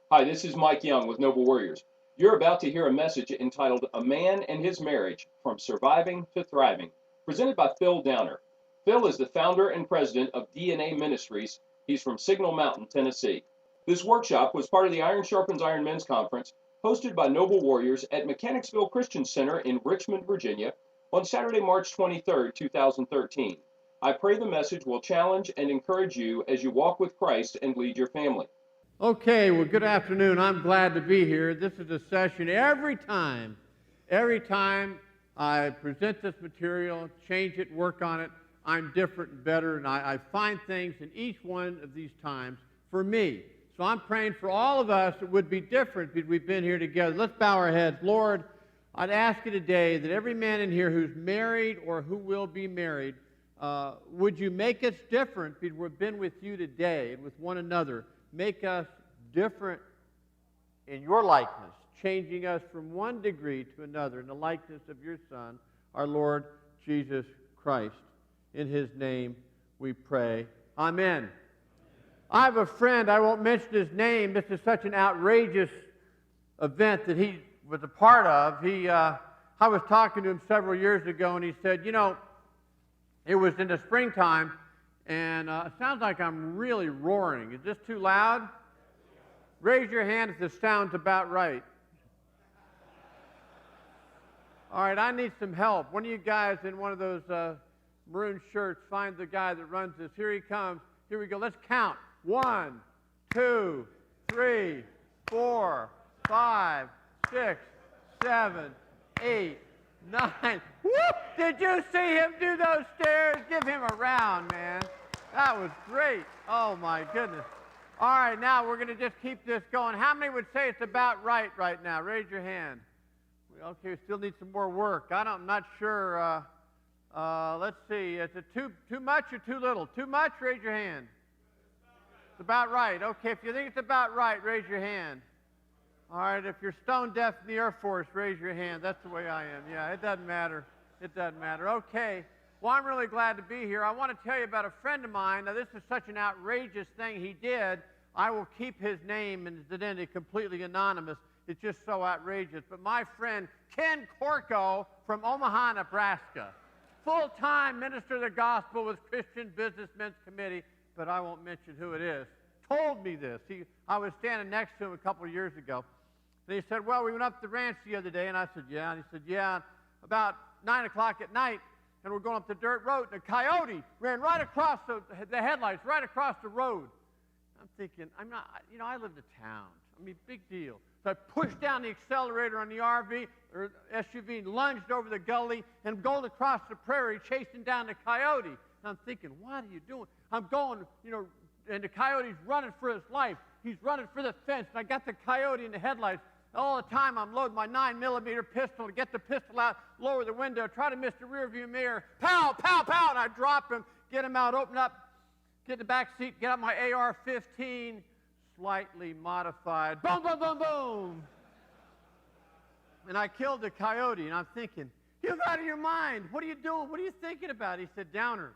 Hi, this is Mike Young with Noble Warriors. You're about to hear a message entitled A Man and His Marriage From Surviving to Thriving, presented by Phil Downer. Phil is the founder and president of DNA Ministries. He's from Signal Mountain, Tennessee. This workshop was part of the Iron Sharpens Iron Men's Conference, hosted by Noble Warriors at Mechanicsville Christian Center in Richmond, Virginia, on Saturday, March 23, 2013. I pray the message will challenge and encourage you as you walk with Christ and lead your family. Okay, well, good afternoon. I'm glad to be here. This is a session every time I present this material, change it, work on it, I'm different and better, and I find things in each one of these times for me. So I'm praying for all of us that would be different because we've been here together. Let's bow our heads. Lord, I'd ask you today that every man in here who's married or who will be married, would you make us different because we've been with you today and with one another. Make us different in your likeness, changing us from one degree to another in the likeness of your Son, our Lord Jesus Christ. In his name we pray. Amen. I have a friend, I won't mention his name. This is such an outrageous event that he was a part of. I was talking to him several years ago, and he said, you know, it was in the springtime, and it sounds like I'm really roaring. Is this too loud? Raise your hand if this sounds about right. All right, I need some help. One of you guys in one of those maroon shirts, find the guy that runs this. Here he comes. Here we go. Let's count. 1, 2, 3, 4, 5, 6, 7, 8, 9. Whoop! Did you see him do those stairs? Give him a round, man. That was great. Oh, my goodness. All right, now we're going to just keep this going. How many would say it's about right now? Raise your hand. Okay, we still need some more work. I'm not sure. Let's see. Is it too much or too little? Too much? Raise your hand. It's about right. Okay, if you think it's about right, raise your hand. All right, if you're stone deaf in the Air Force, raise your hand. That's the way I am. Yeah, it doesn't matter. It doesn't matter. Okay. Well, I'm really glad to be here. I want to tell you about a friend of mine. Now, this is such an outrageous thing he did. I will keep his name and his identity completely anonymous. It's just so outrageous. But my friend, Ken Corco from Omaha, Nebraska, full-time minister of the gospel with Christian Businessmen's Committee, but I won't mention who it is, told me this. I was standing next to him a couple of years ago. And he said, well, we went up the ranch the other day. And I said, yeah. And he said, yeah, about 9 o'clock at night, and we're going up the dirt road, and a coyote ran right across the headlights, right across the road. I'm thinking, I live in town. I mean, big deal. So I pushed down the accelerator on the RV or SUV and lunged over the gully and going across the prairie, chasing down the coyote. And I'm thinking, what are you doing? I'm going, and the coyote's running for his life. He's running for the fence, and I got the coyote in the headlights. All the time I'm loading my 9mm pistol to get the pistol out, lower the window, try to miss the rearview mirror. Pow, pow, pow, and I drop him, get him out, open up, get in the back seat, get out my AR-15, slightly modified. Boom, boom, boom, boom. And I killed the coyote, and I'm thinking, you're out of your mind. What are you doing? What are you thinking about? He said, Downer,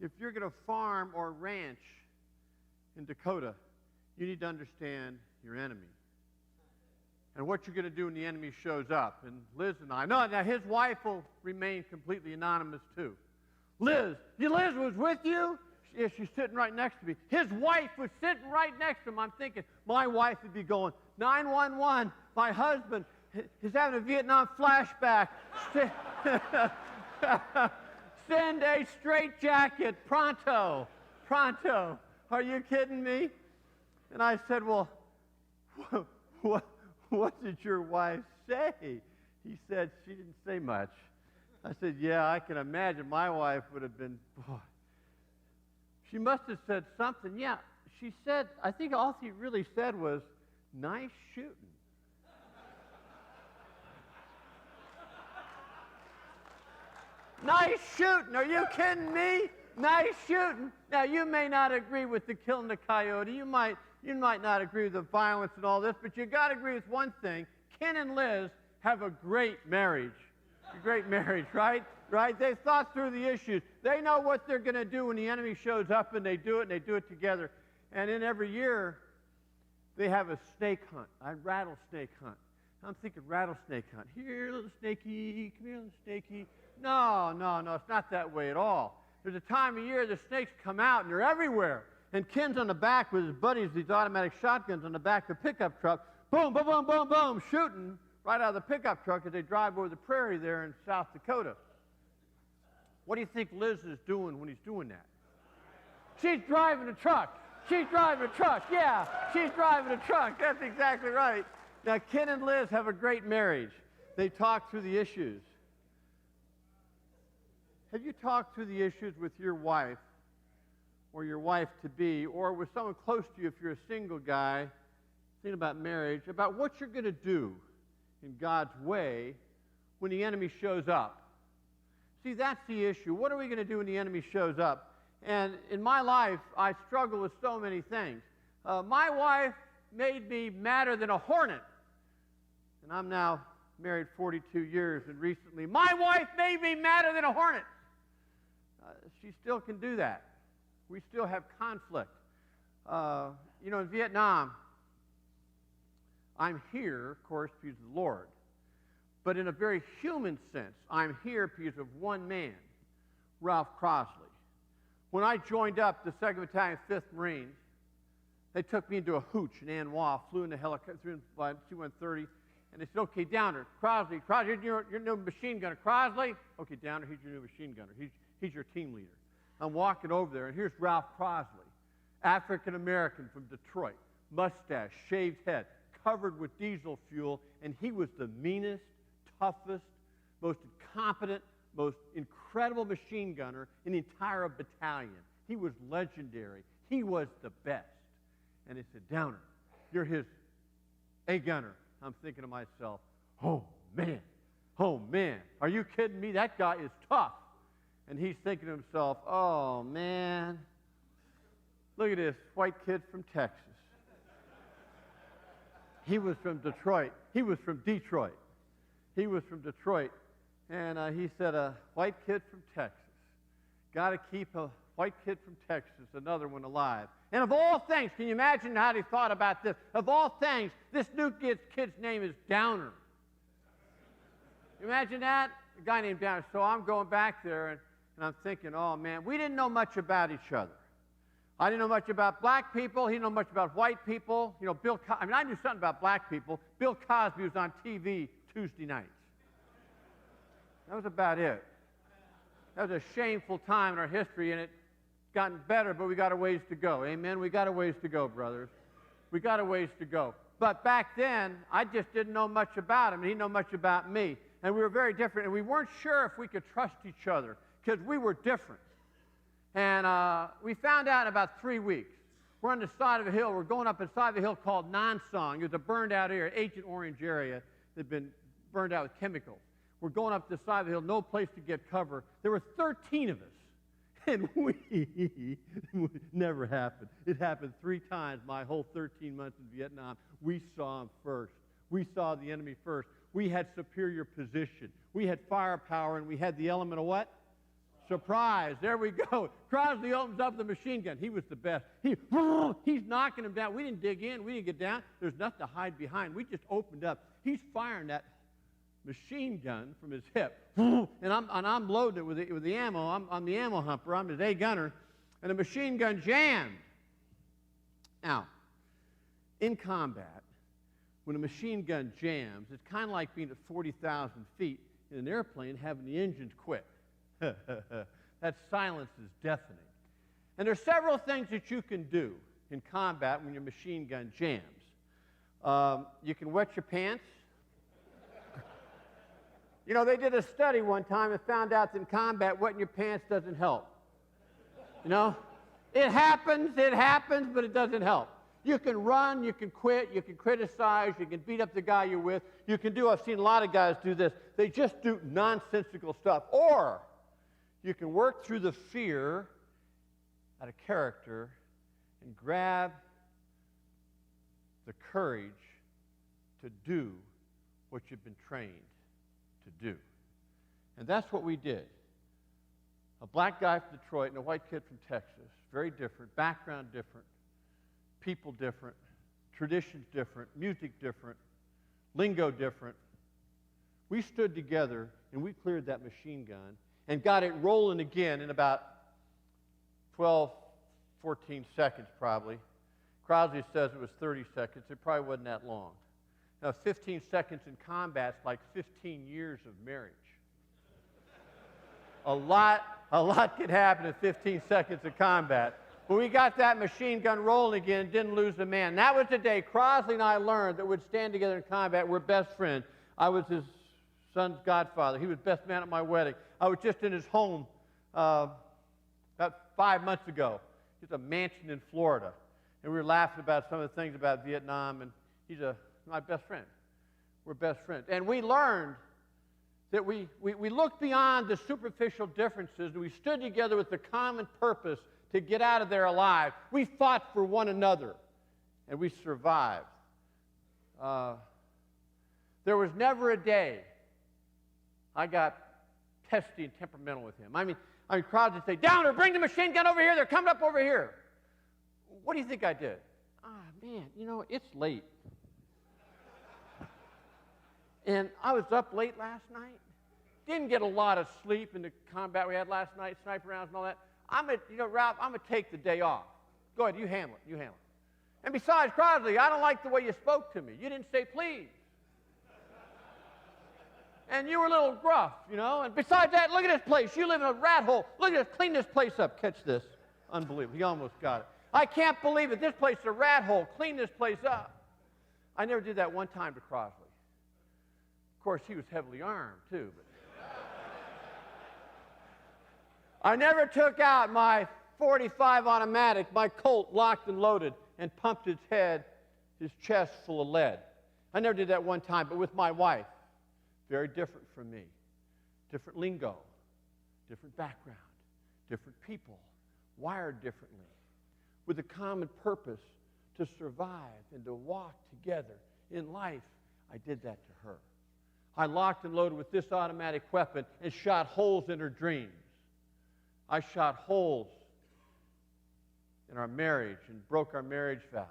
if you're going to farm or ranch in Dakota, you need to understand your enemy and what you're going to do when the enemy shows up. And Liz and I, no, now his wife will remain completely anonymous too. Liz was with you? Yeah, she's sitting right next to me. His wife was sitting right next to him. I'm thinking, my wife would be going, 911, my husband is having a Vietnam flashback. Send a straitjacket, pronto, pronto. Are you kidding me? And I said, well, what did your wife say? He said, she didn't say much. I said, yeah, I can imagine my wife would have been, boy. She must have said something. Yeah, she said, I think all she really said was, nice shooting. Nice shooting. Are you kidding me? Nice shooting. Now, you may not agree with the killing the coyote. You might not agree with the violence and all this, but you got to agree with one thing. Ken and Liz have a great marriage. A great marriage, right? Right? They've thought through the issues. They know what they're going to do when the enemy shows up, and they do it together. And then every year, They have a snake hunt, a rattlesnake hunt. I'm thinking rattlesnake hunt. Here, little snakey, come here, little snakey. No, it's not that way at all. There's a time of year the snakes come out and they're everywhere. And Ken's on the back with his buddies, these automatic shotguns on the back of the pickup truck. Boom, boom, boom, boom, boom, shooting right out of the pickup truck as they drive over the prairie there in South Dakota. What do you think Liz is doing when he's doing that? She's driving a truck. She's driving a truck. Yeah, she's driving a truck. That's exactly right. Now, Ken and Liz have a great marriage. They talk through the issues. Have you talked through the issues with your wife or your wife-to-be or with someone close to you if you're a single guy thinking about marriage, about what you're going to do in God's way when the enemy shows up? See, that's the issue. What are we going to do when the enemy shows up? And in my life, I struggle with so many things. My wife made me madder than a hornet. And I'm now married 42 years, and recently, my wife made me madder than a hornet. She still can do that. We still have conflict. In Vietnam, I'm here, of course, because of the Lord. But in a very human sense, I'm here because of one man, Ralph Crosley. When I joined up the 2nd Battalion, 5th Marines, they took me into a hooch in Anwa, flew in the helicopter, through C-130, and they said, okay, Downer, Crosley, you're your new machine gunner. Crosley? Okay, Downer, he's your new machine gunner. He's your team leader. I'm walking over there, and here's Ralph Crosley, African-American from Detroit, mustache, shaved head, covered with diesel fuel, and he was the meanest, toughest, most incompetent, most incredible machine gunner in the entire battalion. He was legendary. He was the best. And they said, Downer, you're his A gunner. I'm thinking to myself, oh, man, are you kidding me? That guy is tough. And he's thinking to himself, oh, man, look at this white kid from Texas. He was from Detroit. He was from Detroit. And he said, a white kid from Texas. Got to keep a white kid from Texas, another one alive. And of all things, can you imagine how he thought about this? Of all things, this new kid's name is Downer. Imagine that? A guy named Downer. So I'm going back there, and I'm thinking, oh, man, we didn't know much about each other. I didn't know much about black people. He didn't know much about white people. I knew something about black people. Bill Cosby was on TV Tuesday nights. That was about it. That was a shameful time in our history, and it's gotten better, but we got a ways to go. Amen? We got a ways to go, brothers. We got a ways to go. But back then, I just didn't know much about him, and he didn't know much about me. And we were very different, and we weren't sure if we could trust each other because we were different. And we found out in about 3 weeks. We're on the side of a hill. We're going up a side of a hill called Nansong. It was a burned-out area, Agent Orange area that had been burned out with chemicals. We're going up the side of the hill, no place to get cover. There were 13 of us, and we never happened. It happened 3 times my whole 13 months in Vietnam. We saw him first. We saw the enemy first. We had superior position. We had firepower, and we had the element of what? Surprise. There we go. Crosley opens up the machine gun. He was the best. He's knocking him down. We didn't dig in. We didn't get down. There's nothing to hide behind. We just opened up. He's firing that machine gun from his hip. And I'm loading it with the ammo. I'm the ammo humper. I'm his A gunner. And the machine gun jammed. Now, in combat, when a machine gun jams, it's kind of like being at 40,000 feet in an airplane having the engines quit. That silence is deafening. And there's several things that you can do in combat when your machine gun jams. You can wet your pants. They did a study one time and found out that in combat, wetting your pants doesn't help. It happens, but it doesn't help. You can run, you can quit, you can criticize, you can beat up the guy you're with. I've seen a lot of guys do this. They just do nonsensical stuff. Or you can work through the fear out of character and grab the courage to do what you've been trained to do. And that's what we did. A black guy from Detroit and a white kid from Texas, very different, background different, people different, traditions different, music different, lingo different. We stood together and we cleared that machine gun and got it rolling again in about 12, 14 seconds probably. Crosley says it was 30 seconds. It probably wasn't that long. Now, 15 seconds in combat is like 15 years of marriage. A lot could happen in 15 seconds of combat. But we got that machine gun rolling again and didn't lose a man. And that was the day Crosley and I learned that we'd stand together in combat. We're best friends. I was his son's godfather. He was best man at my wedding. I was just in his home about 5 months ago. It's a mansion in Florida. And we were laughing about some of the things about Vietnam, and he's my best friend. We're best friends. And we learned that we looked beyond the superficial differences, and we stood together with the common purpose to get out of there alive. We fought for one another, and we survived. There was never a day I got testy and temperamental with him. I mean, crowds would say, Downer, bring the machine gun over here. They're coming up over here. What do you think I did? Man, it's late. And I was up late last night. Didn't get a lot of sleep in the combat we had last night, sniper rounds and all that. Ralph, I'm going to take the day off. Go ahead, you handle it. And besides, Crosley, I don't like the way you spoke to me. You didn't say please. And you were a little gruff, And besides that, look at this place. You live in a rat hole. Look at this. Clean this place up. Catch this. Unbelievable. He almost got it. I can't believe it. This place is a rat hole. Clean this place up. I never did that one time to Crosley. Of course, he was heavily armed, too. But I never took out my .45 automatic, my Colt locked and loaded, and pumped his chest full of lead. I never did that one time, but with my wife. Very different from me. Different lingo, different background, different people, wired differently, with a common purpose to survive and to walk together in life. I did that to her. I locked and loaded with this automatic weapon and shot holes in her dreams. I shot holes in our marriage and broke our marriage vows.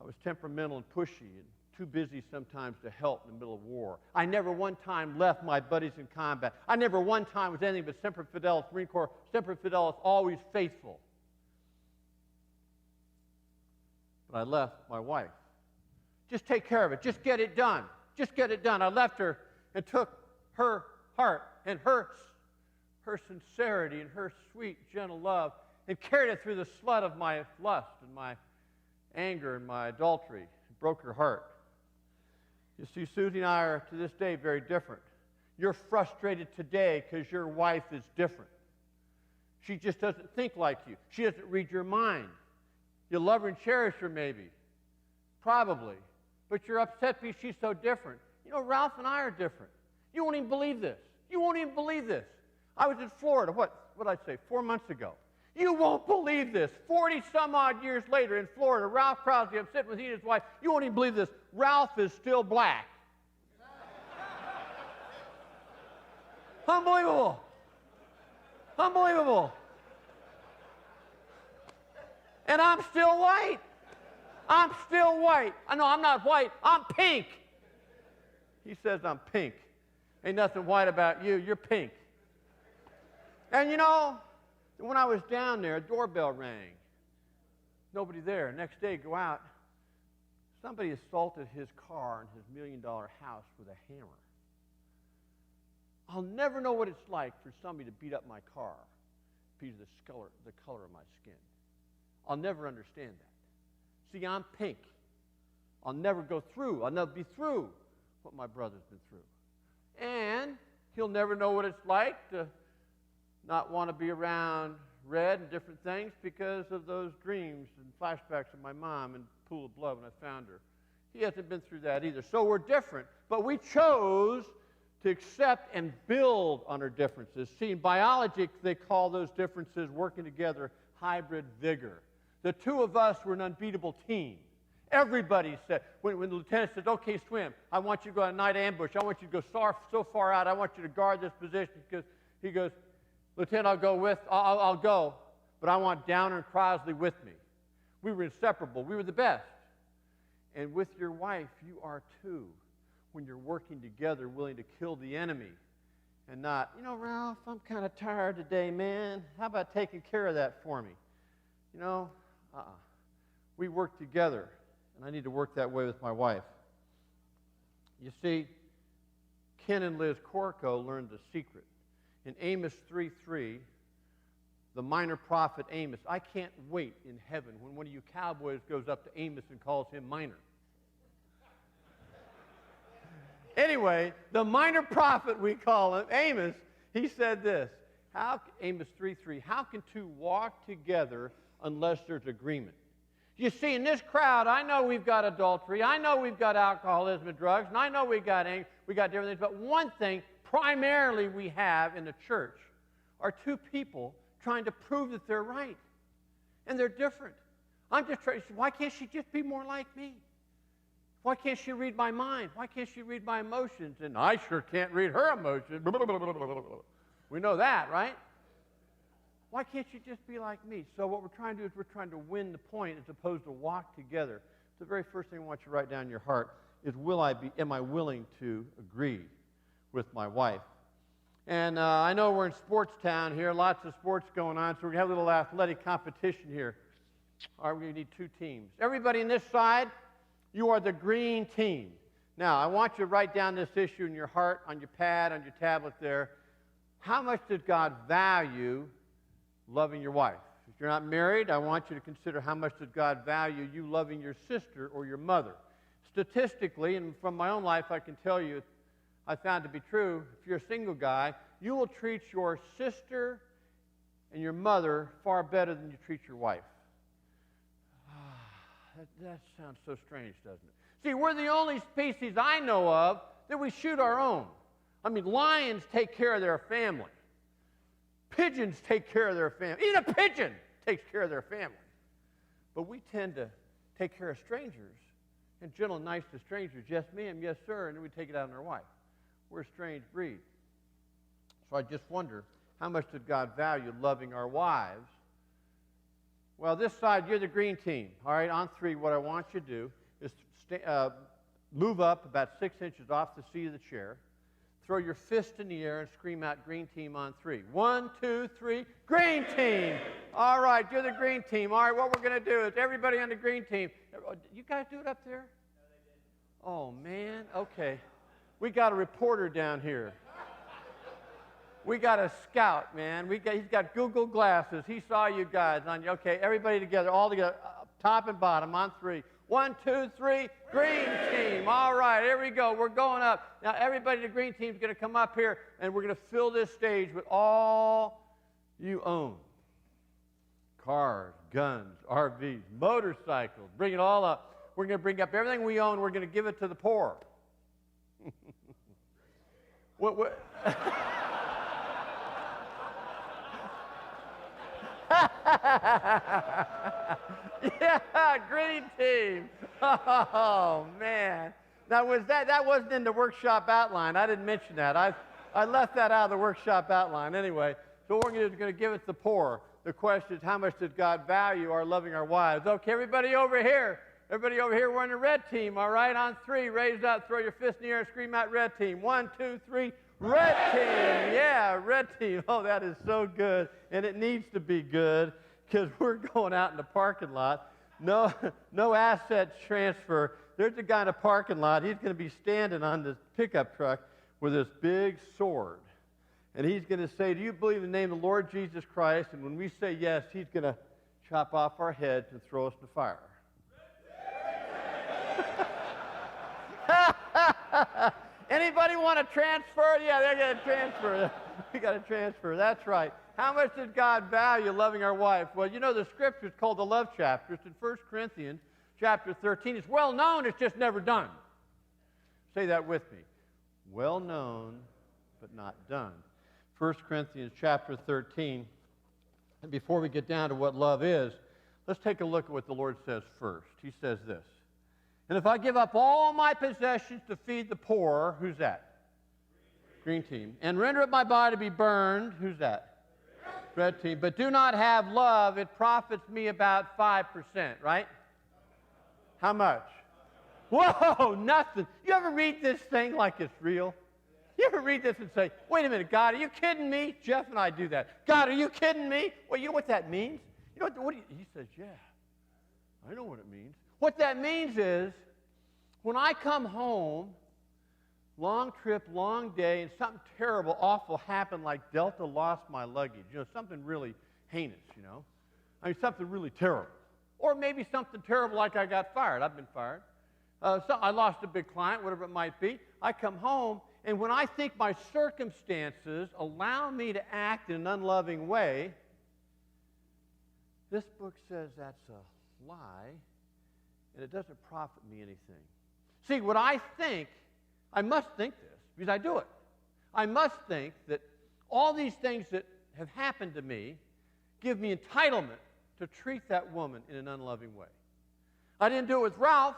I was temperamental and pushy and too busy sometimes to help in the middle of war. I never one time left my buddies in combat. I never one time was anything but Semper Fidelis, Marine Corps, Semper Fidelis, always faithful. But I left my wife. Just take care of it. Just get it done. Just get it done. I left her and took her heart and her sincerity and her sweet, gentle love and carried it through the flood of my lust and my anger and my adultery. It broke her heart. You see, Susie and I are, to this day, very different. You're frustrated today because your wife is different. She just doesn't think like you. She doesn't read your mind. You love her and cherish her, maybe. Probably. But you're upset because she's so different. Ralph and I are different. You won't even believe this. You won't even believe this. I was in Florida, what did I say, 4 months ago. You won't believe this. 40-some-odd years later in Florida, Ralph Crosley, I'm sitting with he and his wife. You won't even believe this. Ralph is still black. Unbelievable. Unbelievable. And I'm still white. I'm still white. No, I'm not white. I'm pink. He says I'm pink. Ain't nothing white about you. You're pink. And when I was down there, a doorbell rang. Nobody there. Next day, go out. Somebody assaulted his car and his $1 million house with a hammer. I'll never know what it's like for somebody to beat up my car because of the color of my skin. I'll never understand that. See, I'm pink. I'll never go through. I'll never be through what my brother's been through. And he'll never know what it's like to not want to be around red and different things because of those dreams and flashbacks of my mom and pool of blood when I found her. He hasn't been through that either. So we're different, but we chose to accept and build on our differences. See, in biology, they call those differences working together hybrid vigor. The two of us were an unbeatable team. Everybody said, when the lieutenant says, okay, swim, I want you to go on a night ambush. I want you to go so far out. I want you to guard this position because he goes, Lieutenant, I'll go, but I want Downer and Crosley with me. We were inseparable. We were the best. And with your wife, you are too, when you're working together, willing to kill the enemy and not, you know, Ralph, I'm kind of tired today, man. How about taking care of that for me? You know, we work together, and I need to work that way with my wife. You see, Ken and Liz Corco learned the secret. In Amos 3:3, the minor prophet Amos, I can't wait in heaven when one of you cowboys goes up to Amos and calls him minor. Anyway, the minor prophet, we call him, Amos, he said this, Amos 3:3, how can two walk together unless there's agreement? You see, in this crowd, I know we've got adultery, I know we've got alcoholism and drugs, and I know we got anger, we got different things, but one thing primarily we have in the church are two people trying to prove that they're right, and they're different. I'm just trying to say, why can't she just be more like me? Why can't she read my mind? Why can't she read my emotions? And I sure can't read her emotions. We know that, right? Why can't you just be like me? So what we're trying to do is we're trying to win the point as opposed to walk together. The very first thing I want you to write down in your heart is, am I willing to agree with my wife? And I know we're in sports town here, lots of sports going on, so we're going to have a little athletic competition here. All right, we're going to need two teams. Everybody on this side, you are the green team. Now, I want you to write down this issue in your heart, on your pad, on your tablet there. How much does God value loving your wife? If you're not married, I want you to consider how much does God value you loving your sister or your mother. Statistically, and from my own life, I can tell you, I found to be true, if you're a single guy, you will treat your sister and your mother far better than you treat your wife. That sounds so strange, doesn't it? See, we're the only species I know of that we shoot our own. I mean, lions take care of their family. Pigeons take care of their family. Even a pigeon takes care of their family. But we tend to take care of strangers, and gentle and nice to strangers. Yes, ma'am, yes, sir, and then we take it out on our wife. We're a strange breed. So I just wonder, how much did God value loving our wives? Well, this side, you're the green team. All right, on three, what I want you to do is move up about 6 inches off the seat of the chair, throw your fist in the air, and scream out green team on three. 1, 2, 3, green team. All right, you're the green team. All right, what we're going to do is everybody on the green team. You guys do it up there? Oh, man. Okay. We got a reporter down here. We got a scout, man. He's got Google glasses. He saw you guys on you. Okay, everybody together, all together, top and bottom on three. 1, 2, 3, green team. All right, here we go. We're going up. Now, everybody in the green team is going to come up here, and we're going to fill this stage with all you own. Cars, guns, RVs, motorcycles. Bring it all up. We're going to bring up everything we own. We're going to give it to the poor. What? Yeah, green team. Oh, man. Now, that wasn't in the workshop outline. I didn't mention that. I left that out of the workshop outline. Anyway, so what we're going to do is going to give it to the poor. The question is, how much does God value our loving our wives? Okay, everybody over here. Everybody over here, we're on the red team, all right? On three, raise up, throw your fist in the air, and scream out red team. 1, 2, 3, red team. Yeah, red team. Oh, that is so good. And it needs to be good because we're going out in the parking lot. No asset transfer. There's a guy in the parking lot. He's going to be standing on this pickup truck with this big sword. And he's going to say, do you believe in the name of the Lord Jesus Christ? And when we say yes, he's going to chop off our heads and throw us in the fire. Anybody want to transfer? Yeah, they're going to transfer. We got to transfer. That's right. How much does God value loving our wife? Well, you know the scripture is called the love chapter. It's in 1 Corinthians chapter 13. It's well known. It's just never done. Say that with me. Well known, but not done. 1 Corinthians chapter 13. And before we get down to what love is, let's take a look at what the Lord says first. He says this. And if I give up all my possessions to feed the poor, who's that? Green team. And render up my body to be burned, who's that? Red team. But do not have love, it profits me about 5%, right? How much? Whoa, nothing. You ever read this thing like it's real? You ever read this and say, wait a minute, God, are you kidding me? Jeff and I do that. God, are you kidding me? Well, you know what that means? You know what he says, yeah, I know what it means. What that means is, when I come home, long trip, long day, and something terrible, awful happened, like Delta lost my luggage, something really heinous, I mean, something really terrible. Or maybe something terrible like I got fired. I've been fired. I lost a big client, whatever it might be. I come home, and when I think my circumstances allow me to act in an unloving way, this book says that's a lie, and it doesn't profit me anything. See, what I think, I must think this, because I do it. I must think that all these things that have happened to me give me entitlement to treat that woman in an unloving way. I didn't do it with Ralph,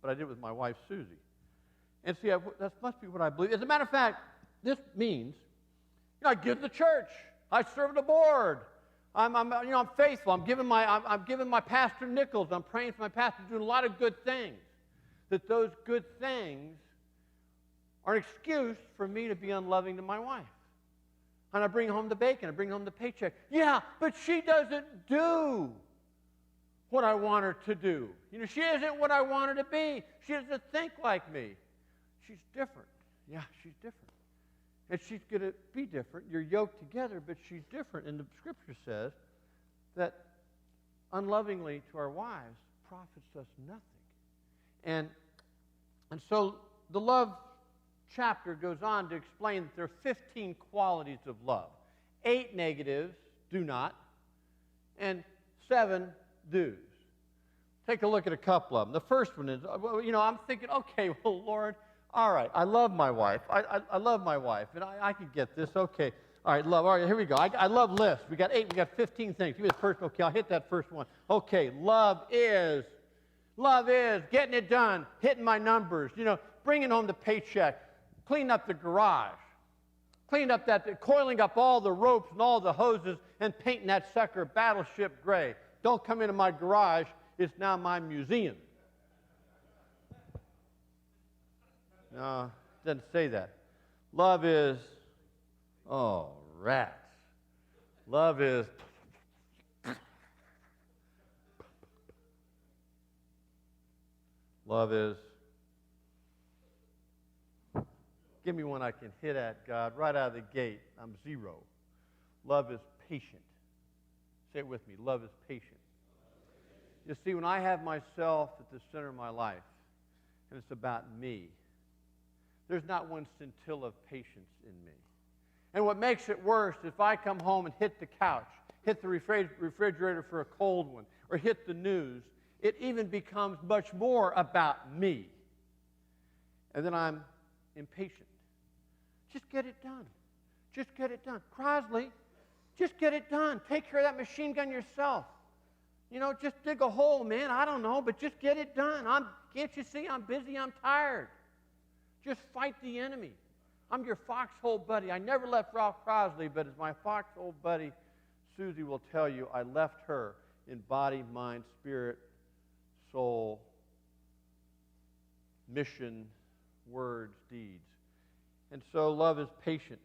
but I did it with my wife, Susie. And see, that must be what I believe. As a matter of fact, this means, I give to the church. I serve the board. I'm faithful. I'm giving my pastor nickels. I'm praying for my pastor, doing a lot of good things. That those good things are an excuse for me to be unloving to my wife. And I bring home the bacon. I bring home the paycheck. Yeah, but she doesn't do what I want her to do. She isn't what I want her to be. She doesn't think like me. She's different. Yeah, she's different. And she's going to be different. You're yoked together, but she's different. And the Scripture says that unlovingly to our wives profits us nothing. And so the love chapter goes on to explain that there are 15 qualities of love. 8 negatives, do not, and 7 do's. Take a look at a couple of them. The first one is, I'm thinking, okay, well, Lord, all right, I love my wife. I love my wife, and I can get this. Okay, all right, love. All right, here we go. I love lists. We got 8. We got 15 things. Give me the first. Okay, I'll hit that first one. Okay, love is getting it done, hitting my numbers. Bringing home the paycheck, cleaning up the garage, coiling up all the ropes and all the hoses, and painting that sucker battleship gray. Don't come into my garage. It's now my museum. No, it doesn't say that. Love is, rats. Love is, give me one I can hit at, God, right out of the gate. I'm 0. Love is patient. Say it with me. Love is patient. You see, when I have myself at the center of my life, and it's about me, there's not one scintilla of patience in me. And what makes it worse, if I come home and hit the couch, hit the refrigerator for a cold one, or hit the news, it even becomes much more about me. And then I'm impatient. Just get it done. Just get it done. Crosley, just get it done. Take care of that machine gun yourself. Just dig a hole, man. I don't know, but just get it done. Can't you see I'm busy? I'm tired. Just fight the enemy. I'm your foxhole buddy. I never left Ralph Crosley, but as my foxhole buddy, Susie will tell you, I left her in body, mind, spirit, soul, mission, words, deeds. And so love is patient.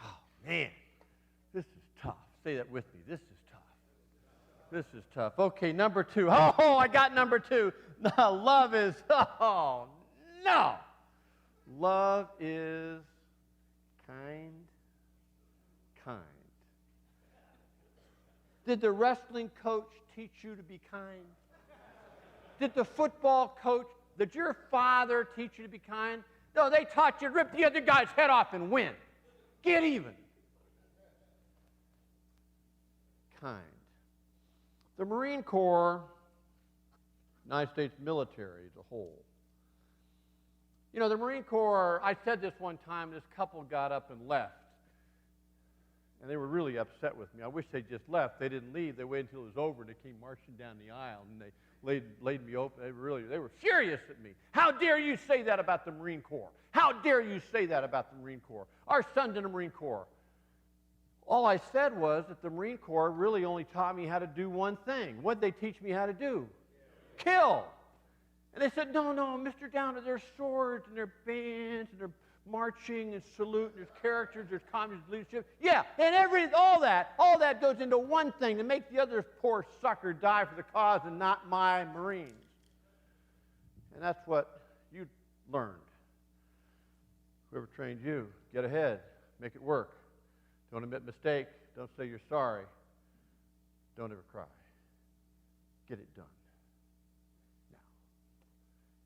Oh, man, this is tough. Say that with me. This is tough. This is tough. Okay, number 2. Oh, I got number 2. No, love is, no. Love is kind. Did the wrestling coach teach you to be kind? Did the football coach, did your father teach you to be kind? No, they taught you to rip the other guy's head off and win. Get even. Kind. The Marine Corps, United States military as a whole. The Marine Corps, I said this one time, this couple got up and left. And they were really upset with me. I wish they just left. They didn't leave. They waited until it was over, and they came marching down the aisle, and they laid me open. They were furious at me. How dare you say that about the Marine Corps? How dare you say that about the Marine Corps? Our son's in the Marine Corps. All I said was that the Marine Corps really only taught me how to do one thing. What did they teach me how to do? Kill. And they said, no, Mr. Downer, there's swords and there's bands and there's marching and salute and there's characters, there's communist leadership. Yeah, and all that goes into one thing, to make the other poor sucker die for the cause and not my Marines. And that's what you learned. Whoever trained you, get ahead, make it work. Don't admit mistake. Don't say you're sorry. Don't ever cry. Get it done. Now.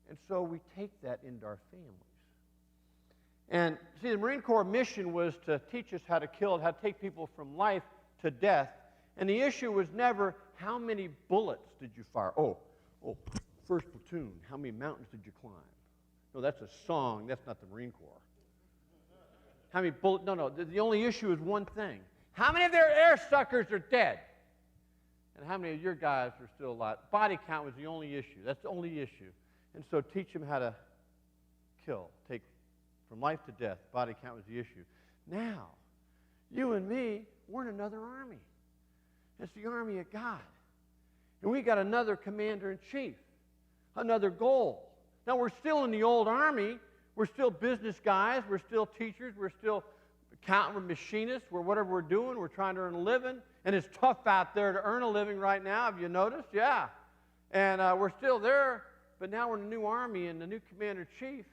And so we take that into our families. And see, the Marine Corps mission was to teach us how to kill, how to take people from life to death. And the issue was never, how many bullets did you fire? Oh, first platoon, how many mountains did you climb? No, that's a song. That's not the Marine Corps. How many bullets? No. The only issue is one thing. How many of their air suckers are dead? And how many of your guys are still alive? Body count was the only issue. That's the only issue. And so teach them how to kill, take from life to death. Body count was the issue. Now, you and me, we're in another army. It's the army of God. And we got another commander-in-chief, another goal. Now, we're still in the old army. We're still business guys. We're still teachers. We're still accountant. We're machinists. We're whatever we're doing. We're trying to earn a living. And it's tough out there to earn a living right now. Have you noticed? Yeah. And we're still there. But now we're in a new army, and the new commander-in-chief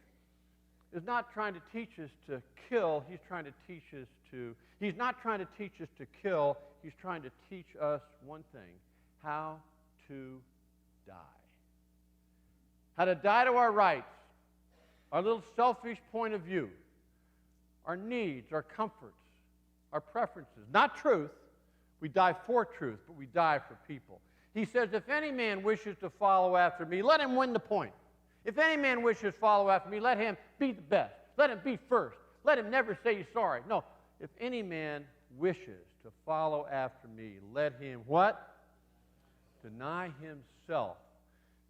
is not trying to teach us to kill. He's trying to teach us to... He's not trying to teach us to kill. He's trying to teach us one thing: how to die. How to die to our rights, our little selfish point of view, our needs, our comforts, our preferences. Not truth. We die for truth, but we die for people. He says, if any man wishes to follow after me, let him win the point. If any man wishes to follow after me, let him be the best. Let him be first. Let him never say he's sorry. No, if any man wishes to follow after me, let him what? Deny himself.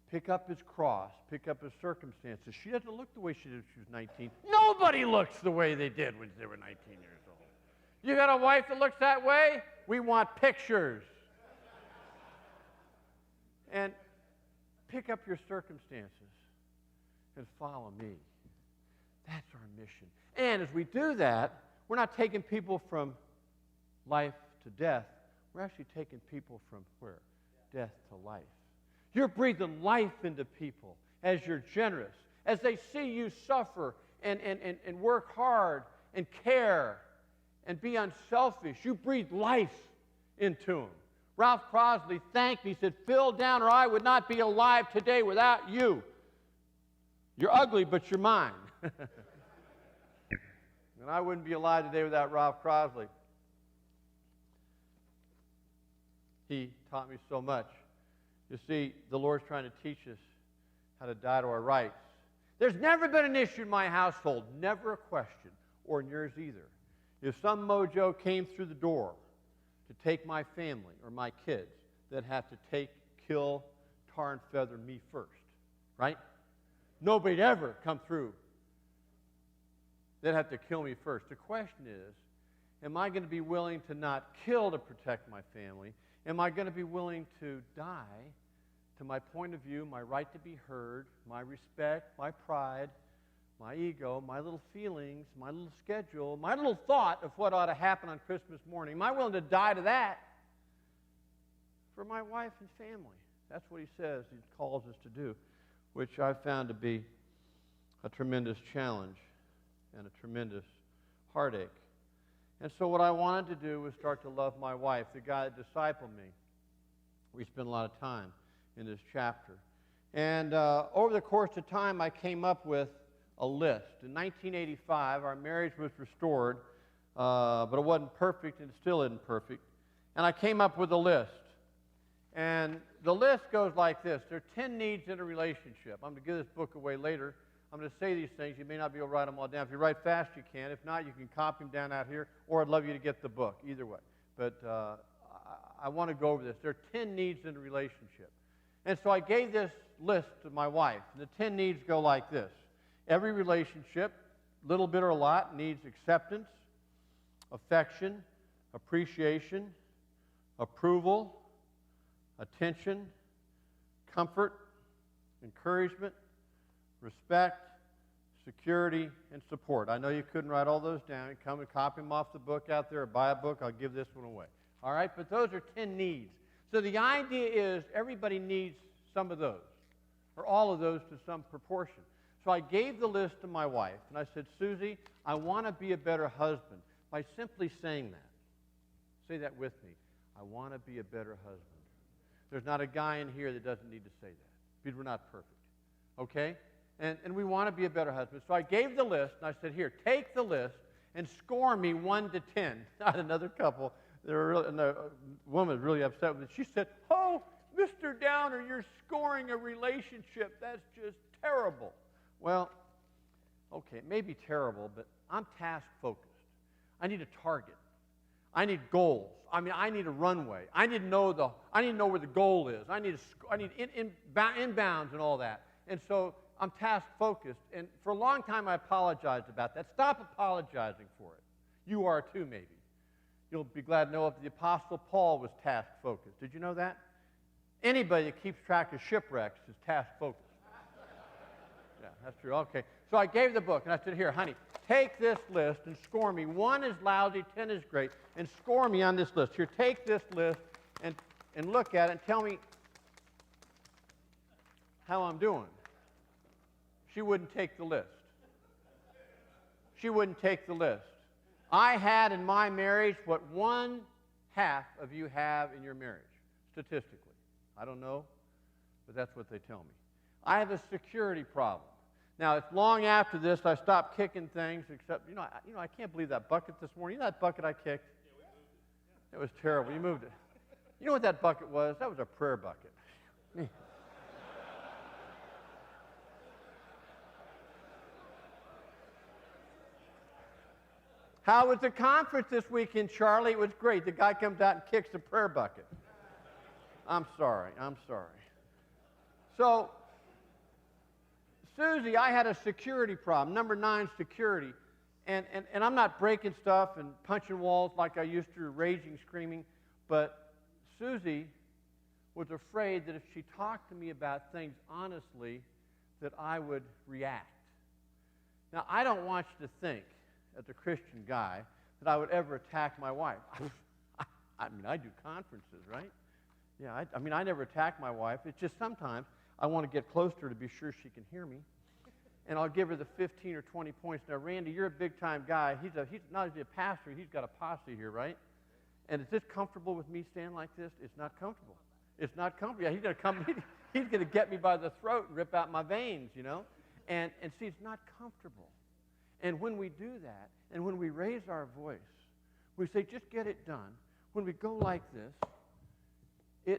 Pick up his cross. Pick up his circumstances. She doesn't look the way she did when she was 19. Nobody looks the way they did when they were 19 years old. You got a wife that looks that way? We want pictures. And pick up your circumstances and follow me. That's our mission. And as we do that, we're not taking people from life to death. We're actually taking people from where? Death to life. You're breathing life into people as you're generous, as they see you suffer and work hard and care and be unselfish. You breathe life into them. Ralph Crosley thanked me. He said, Phil Downer, I would not be alive today without you. You're ugly, but you're mine. And I wouldn't be alive today without Ralph Crosley. He taught me so much. You see, the Lord's trying to teach us how to die to our rights. There's never been an issue in my household, never a question, or in yours either. If some mojo came through the door to take my family or my kids, they'd have to kill, tar and feather me first, right? Nobody'd ever come through. They'd have to kill me first. The question is, am I going to be willing to not kill to protect my family? Am I going to be willing to die to my point of view, my right to be heard, my respect, my pride, my ego, my little feelings, my little schedule, my little thought of what ought to happen on Christmas morning? Am I willing to die to that for my wife and family? That's what he says he calls us to do, which I've found to be a tremendous challenge and a tremendous heartache. And so what I wanted to do was start to love my wife, the guy that discipled me. We spent a lot of time in this chapter. And over the course of time, I came up with a list. In 1985, our marriage was restored, but it wasn't perfect, and it still isn't perfect. And I came up with a list. And the list goes like this. There are 10 needs in a relationship. I'm going to give this book away later. I'm going to say these things. You may not be able to write them all down. If you write fast, you can. If not, you can copy them down out here, or I'd love you to get the book, either way. But I want to go over this. There are 10 needs in a relationship. And so I gave this list to my wife. And the 10 needs go like this. Every relationship, little bit or a lot, needs acceptance, affection, appreciation, approval, attention, comfort, encouragement, respect, security, and support. I know you couldn't write all those down. Come and copy them off the book out there or buy a book. I'll give this one away. All right? But those are 10 needs. So the idea is everybody needs some of those, or all of those to some proportion. So I gave the list to my wife, and I said, Susie, I want to be a better husband. By simply saying that, say that with me, I want to be a better husband. There's not a guy in here that doesn't need to say that, because we're not perfect. Okay? And we want to be a better husband. So I gave the list, and I said, here, take the list and score me 1 to 10. Not another couple. And the woman was really upset with it. She said, oh, Mr. Downer, you're scoring a relationship. That's just terrible. Well, okay, it may be terrible, but I'm task-focused. I need a target. I need goals. I mean, I need a runway. I need to know where the goal is. I need inbounds and all that. And so I'm task-focused. And for a long time, I apologized about that. Stop apologizing for it. You are too, maybe. You'll be glad to know if the Apostle Paul was task-focused. Did you know that? Anybody that keeps track of shipwrecks is task-focused. Yeah, that's true. Okay. So I gave the book, and I said, here, honey, take this list and score me. 1 is lousy, 10 is great, and score me on this list. Here, take this list and look at it and tell me how I'm doing. She wouldn't take the list. She wouldn't take the list. I had in my marriage what 1/2 of you have in your marriage, statistically. I don't know, but that's what they tell me. I have a security problem. Now, it's long after this I stopped kicking things, except, I can't believe that bucket this morning. You know that bucket I kicked? It was terrible. You moved it. You know what that bucket was? That was a prayer bucket. How was the conference this weekend, Charlie? It was great. The guy comes out and kicks the prayer bucket. I'm sorry. So, Susie, I had a security problem. Number 9, security. And I'm not breaking stuff and punching walls like I used to, raging, screaming. But Susie was afraid that if she talked to me about things honestly, that I would react. Now, I don't want you to think, as a Christian guy, that I would ever attack my wife. I mean, I do conferences, right? Yeah, I never attack my wife. It's just sometimes I want to get close to her to be sure she can hear me. And I'll give her the 15 or 20 points. Now, Randy, you're a big-time guy. He's not only a pastor, he's got a posse here, right? And is this comfortable with me standing like this? It's not comfortable. It's not comfortable. Yeah, he's going to come. He's going to get me by the throat and rip out my veins, And see, it's not comfortable. And when we do that, and when we raise our voice, we say, just get it done. When we go like this,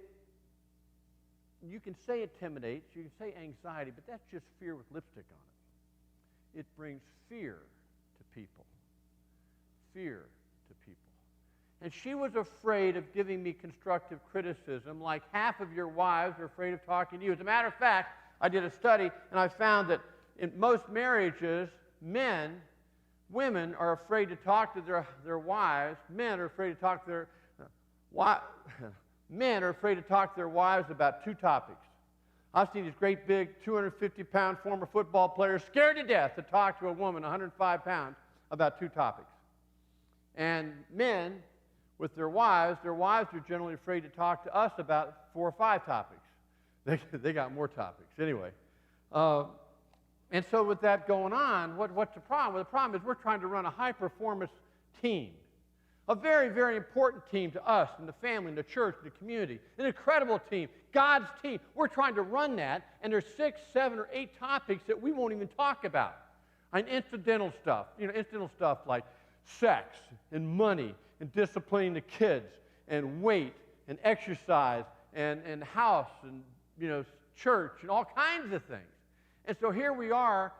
you can say intimidates, you can say anxiety, but that's just fear with lipstick on it. It brings fear to people. Fear to people. And she was afraid of giving me constructive criticism, like half of your wives are afraid of talking to you. As a matter of fact, I did a study, and I found that in most marriages, women are afraid to talk to their wives. Men are afraid to talk to men are afraid to talk to their wives about 2 topics. I've seen these great big 250-pound former football players scared to death to talk to a woman 105 pounds about 2 topics. And men, with their wives are generally afraid to talk to us about 4 or 5 topics. They got more topics. Anyway. And so with that going on, what's the problem? Well, the problem is we're trying to run a high-performance team, a very, very important team to us and the family and the church and the community, an incredible team, God's team. We're trying to run that, and there's 6, 7, or 8 topics that we won't even talk about. And incidental stuff, incidental stuff like sex and money and disciplining the kids and weight and exercise and house and, church and all kinds of things. And so here we are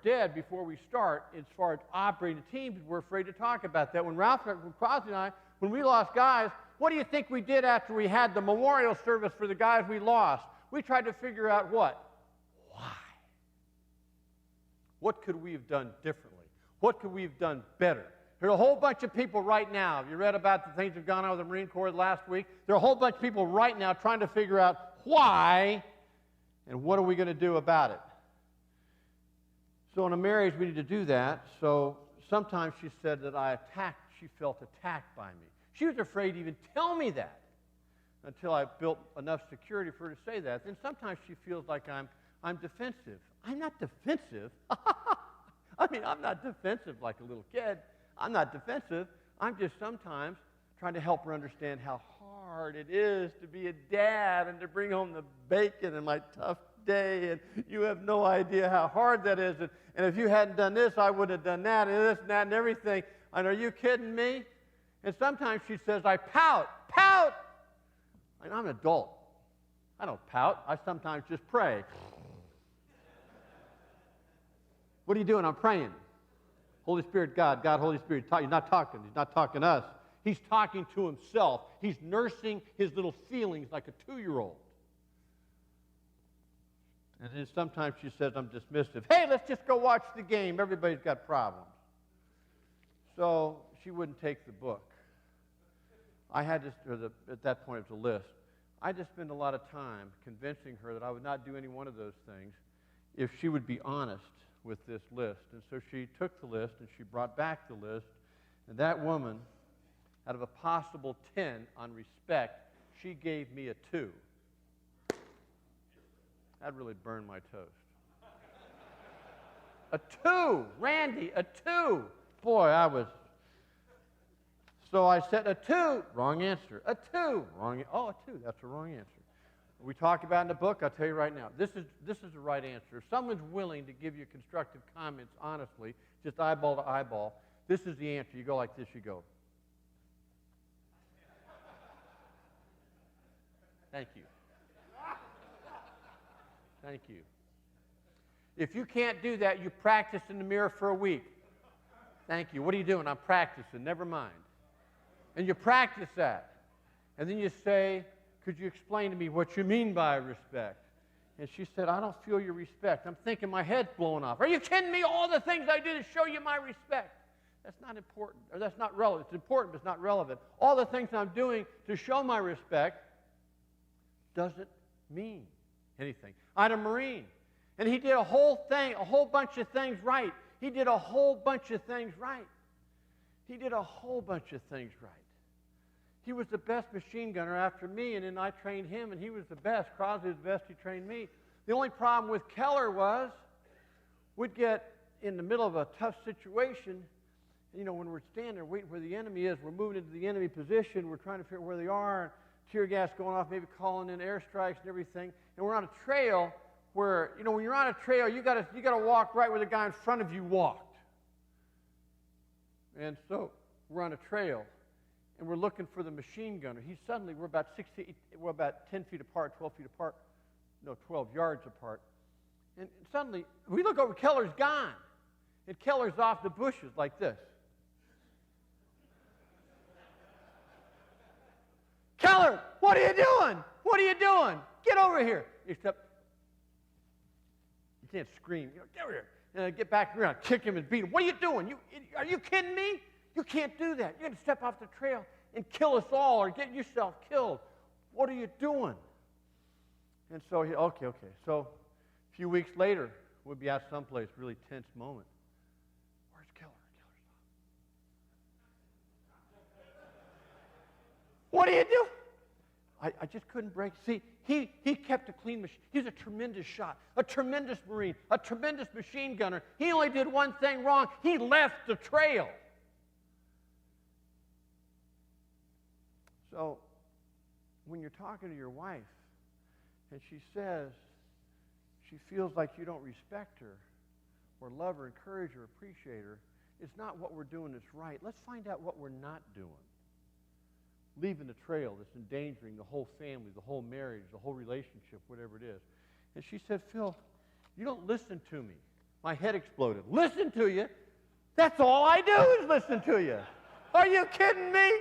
dead before we start as far as operating the team because we're afraid to talk about that. When Crosby and I, when we lost guys, what do you think we did after we had the memorial service for the guys we lost? We tried to figure out what? Why? What could we have done differently? What could we have done better? There's a whole bunch of people right now. You read about the things that have gone on with the Marine Corps last week. There are a whole bunch of people right now trying to figure out why and what are we going to do about it. So in a marriage, we need to do that. So sometimes she said that she felt attacked by me. She was afraid to even tell me that until I built enough security for her to say that. Then sometimes she feels like I'm defensive. I'm not defensive. I mean, I'm not defensive like a little kid. I'm not defensive. I'm just sometimes trying to help her understand how hard it is to be a dad and to bring home the bacon in my tough day, and you have no idea how hard that is. And if you hadn't done this, I would have done that, and this and that and everything. And are you kidding me? And sometimes she says, I pout. And I'm an adult. I don't pout. I sometimes just pray. What are you doing? I'm praying. Holy Spirit, God, Holy Spirit. He's not talking. He's not talking to us. He's talking to himself. He's nursing his little feelings like a 2-year-old. And then sometimes she says, I'm dismissive. Hey, let's just go watch the game. Everybody's got problems. So she wouldn't take the book. I had to, at that point it was a list. I had to spend a lot of time convincing her that I would not do any one of those things if she would be honest with this list. And so she took the list and she brought back the list. And that woman, out of a possible 10 on respect, she gave me a 2. That really burned my toast. A 2, Randy, a 2. Boy, I was. So I said a 2, wrong answer. A 2, wrong. Oh, a 2, that's a wrong answer. We talk about in the book, I'll tell you right now, this is the right answer. If someone's willing to give you constructive comments honestly, just eyeball to eyeball, this is the answer. You go like this, you go. Thank you. Thank you. If you can't do that, you practice in the mirror for a week. Thank you. What are you doing? I'm practicing. Never mind. And you practice that. And then you say, could you explain to me what you mean by respect? And she said, I don't feel your respect. I'm thinking my head's blowing off. Are you kidding me? All the things I do to show you my respect. That's not important, or that's not relevant. It's important, but it's not relevant. All the things I'm doing to show my respect doesn't mean anything. I had a Marine, and he did a whole bunch of things right. He did a whole bunch of things right. He did a whole bunch of things right. He was the best machine gunner after me, and then I trained him, and he was the best. Crosby was the best. He trained me. The only problem with Keller was we'd get in the middle of a tough situation. You know, when we're standing there waiting where the enemy is, we're moving into the enemy position. We're trying to figure out where they are. Tear gas going off, maybe calling in airstrikes and everything. And we're on a trail where, you know, when you're on a trail, you got to walk right where the guy in front of you walked. And so we're on a trail, and we're looking for the machine gunner. We're about 10 feet apart, 12 feet apart, no, 12 yards apart. And suddenly, we look over, Keller's gone. And Keller's off the bushes like this. Keller, what are you doing? What are you doing? Get over here. Except, you can't scream. You know, get over here. And I get back around, kick him and beat him. What are you doing? Are you kidding me? You can't do that. You're going to step off the trail and kill us all or get yourself killed. What are you doing? And so, okay. So a few weeks later, we'll be out someplace, really tense moment. Where's Keller? What do you do? I just couldn't break. See, he kept a clean machine. He's a tremendous shot, a tremendous Marine, a tremendous machine gunner. He only did one thing wrong. He left the trail. So when you're talking to your wife and she says she feels like you don't respect her or love her, encourage her, appreciate her, it's not what we're doing that's right. Let's find out what we're not doing. Leaving the trail that's endangering the whole family, the whole marriage, the whole relationship, whatever it is. And she said, Phil, you don't listen to me. My head exploded. Listen to you? That's all I do is listen to you. Are you kidding me?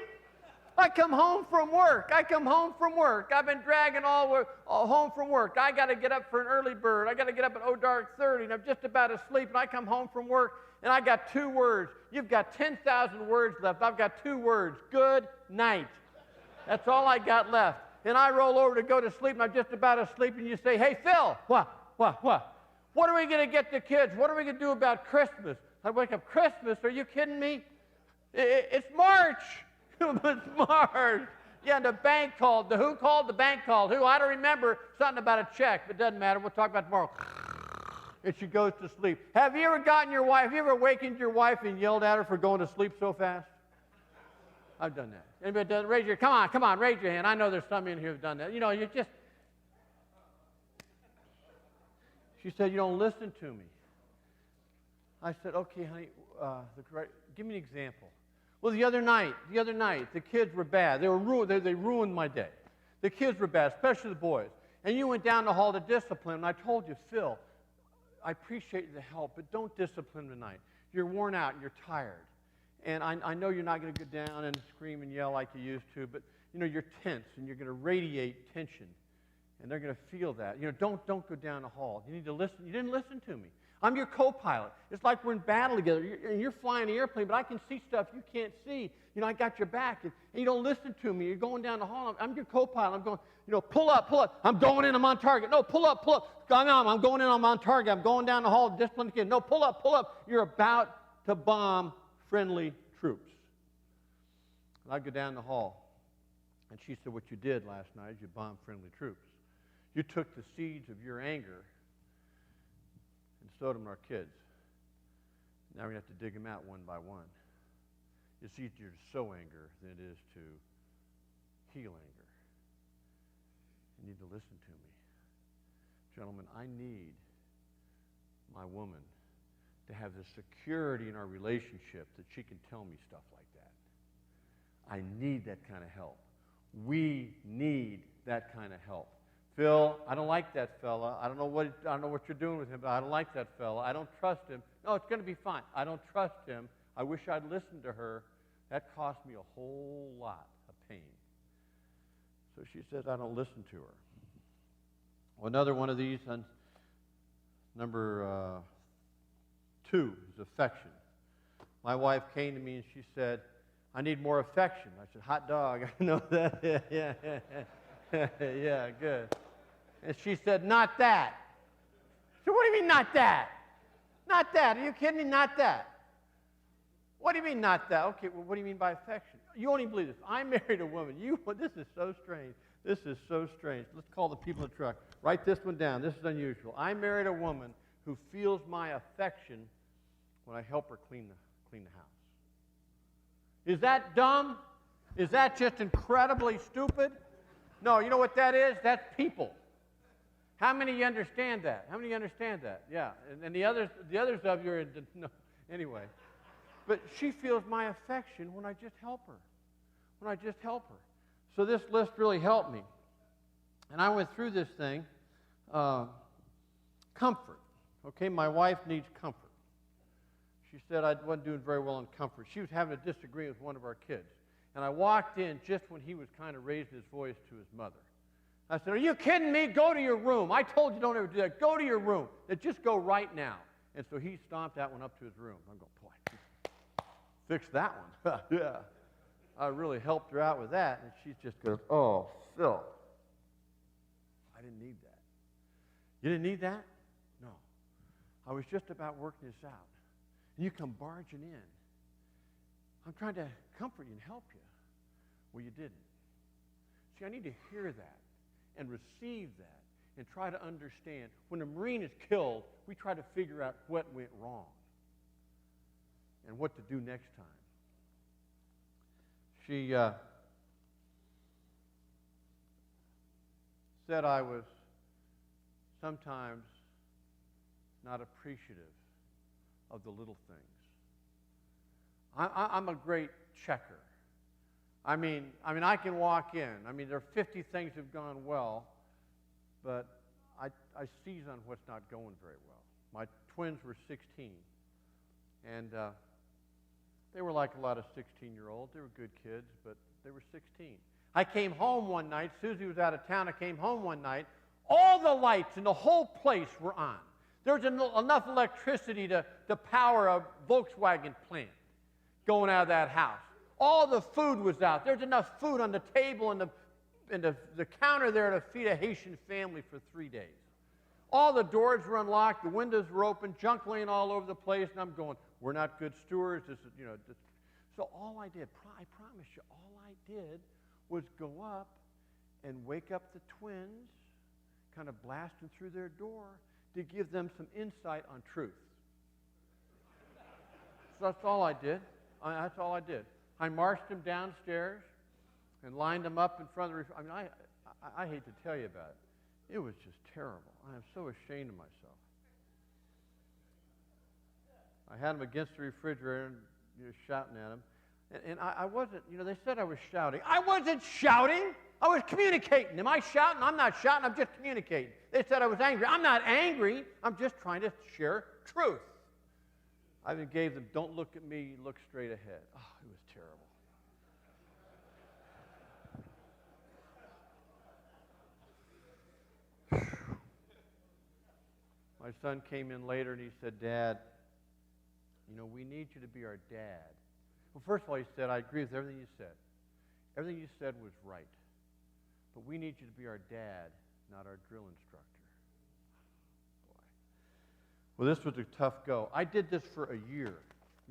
I come home from work. I come home from work. I've been dragging all home from work. I got to get up for an early bird. I got to get up at dark 30, and I'm just about asleep, and I come home from work, and I got 2 words. You've got 10,000 words left. I've got 2 words. Good night. That's all I got left. And I roll over to go to sleep, and I'm just about asleep, and you say, hey, Phil, what? What are we going to get the kids? What are we going to do about Christmas? I wake up, Christmas? Are you kidding me? It's March. It's March. Yeah, and the bank called. Who called? The bank called. Who? I don't remember. Something about a check, but it doesn't matter. We'll talk about it tomorrow. And she goes to sleep. Have you ever awakened your wife and yelled at her for going to sleep so fast? I've done that. Anybody done? Raise your, come on, raise your hand. I know there's some in here who've done that. You know, you just. She said, you don't listen to me. I said, okay, honey, give me an example. Well, the other night, the kids were bad. They ruined my day. The kids were bad, especially the boys. And you went down the hall to discipline, and I told you, Phil, I appreciate the help, but don't discipline tonight. You're worn out and you're tired. And I know you're not going to go down and scream and yell like you used to, but, you know, you're tense, and you're going to radiate tension. And they're going to feel that. You know, don't go down the hall. You need to listen. You didn't listen to me. I'm your co-pilot. It's like we're in battle together. You're flying the airplane, but I can see stuff you can't see. You know, I got your back, and you don't listen to me. You're going down the hall. I'm your co-pilot. I'm going, you know, pull up. I'm going in. I'm on target. No, pull up. I'm going in. I'm on target. I'm going down the hall. Discipline the kid. No, pull up. You're about to bomb friendly troops. And I go down the hall, and she said, what you did last night is you bombed friendly troops. You took the seeds of your anger and sowed them in our kids. Now we're going to have to dig them out one by one. It's easier to sow anger than it is to heal anger. You need to listen to me. Gentlemen, I need my woman to have the security in our relationship that she can tell me stuff like that. I need that kind of help. We need that kind of help. Phil, I don't like that fella. I don't know what you're doing with him, but I don't like that fella. I don't trust him. No, it's going to be fine. I don't trust him. I wish I'd listened to her. That cost me a whole lot of pain. So she says, I don't listen to her. Well, another one of these, number 2, is affection. My wife came to me and she said, I need more affection. I said, hot dog. I know that. Yeah. Yeah, good. And she said, not that. So what do you mean, not that? Not that. Are you kidding me? Not that. What do you mean, not that? Okay, well, what do you mean by affection? You won't even believe this. I married a woman. This is so strange. This is so strange. Let's call the people in the truck. Write this one down. This is unusual. I married a woman who feels my affection when I help her clean the house. Is that dumb? Is that just incredibly stupid? No, you know what that is? That's people. How many of you understand that? How many of you understand that? Yeah, and the others of you are, no, anyway. But she feels my affection when I just help her. So this list really helped me. And I went through this thing. Comfort. Okay, my wife needs comfort. She said I wasn't doing very well on comfort. She was having a disagreement with one of our kids. And I walked in just when he was kind of raising his voice to his mother. I said, are you kidding me? Go to your room. I told you don't ever do that. Go to your room. Just go right now. And so he stomped that one up to his room. I'm going, boy, fix that one. Yeah. I really helped her out with that. And she just goes, oh, Phil, I didn't need that. You didn't need that? No. I was just about working this out. And you come barging in. I'm trying to comfort you and help you. Well, you didn't. See, I need to hear that and receive that and try to understand. When a Marine is killed, we try to figure out what went wrong and what to do next time. She said I was sometimes not appreciative of the little things. I'm a great checker. I mean, I can walk in. There are 50 things that have gone well, but I seize on what's not going very well. My twins were 16, and they were like a lot of 16-year-olds. They were good kids, but They were 16. I came home one night. Susie was out of town. I came home one night. All the lights in the whole place were on. There was enough electricity to power a Volkswagen plant going out of that house. All the food was out. There was enough food on the table and the counter there to feed a Haitian family for 3 days. All the doors were unlocked. The windows were open. Junk laying all over the place. And I'm going, we're not good stewards. This is, So all I did, I promise you, all I did was go up and wake up the twins, kind of blast them through their door to give them some insight on truth. So that's all I did. That's all I did. I marched them downstairs and lined them up in front of the I hate to tell you about it. It was just terrible. I am so ashamed of myself. I had them against the refrigerator and shouting at them. And I wasn't, they said I was shouting. I wasn't shouting. I was communicating. Am I shouting? I'm not shouting. I'm just communicating. They said I was angry. I'm not angry. I'm just trying to share truth. I even gave them, don't look at me, look straight ahead. Oh, it was terrible. My son came in later and he said, Dad, we need you to be our dad. Well, first of all, he said, I agree with everything you said. Everything you said was right. But we need you to be our dad, not our drill instructor. Boy. Well, this was a tough go. I did this for a year.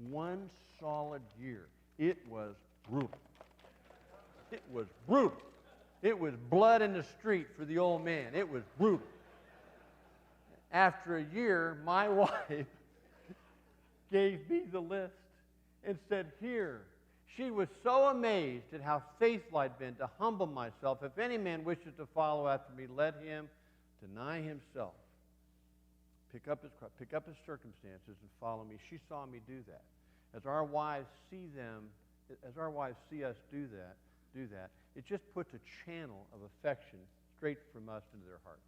1 solid year. It was brutal. It was brutal. It was blood in the street for the old man. It was brutal. After a year, my wife gave me the list and said, here. She was so amazed at how faithful I'd been to humble myself. If any man wishes to follow after me, let him deny himself, pick up his circumstances, and follow me. She saw me do that. As our wives see us do that, it just puts a channel of affection straight from us into their heart.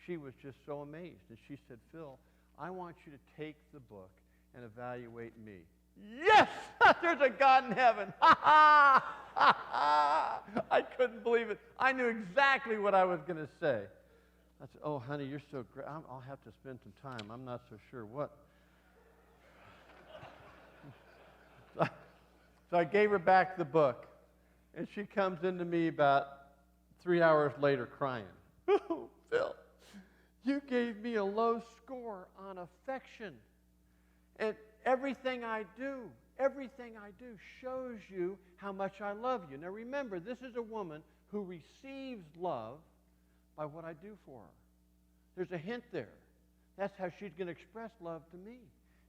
She was just so amazed. And she said, Phil, I want you to take the book and evaluate me. Yes! There's a God in heaven. Ha ha! Ha ha! I couldn't believe it. I knew exactly what I was going to say. I said, oh, honey, you're so great. I'll have to spend some time. I'm not so sure what. So I gave her back the book. And she comes into me about 3 hours later crying. Oh, Phil, you gave me a low score on affection. And everything I do shows you how much I love you. Now remember, this is a woman who receives love by what I do for her. There's a hint there. That's how she's going to express love to me.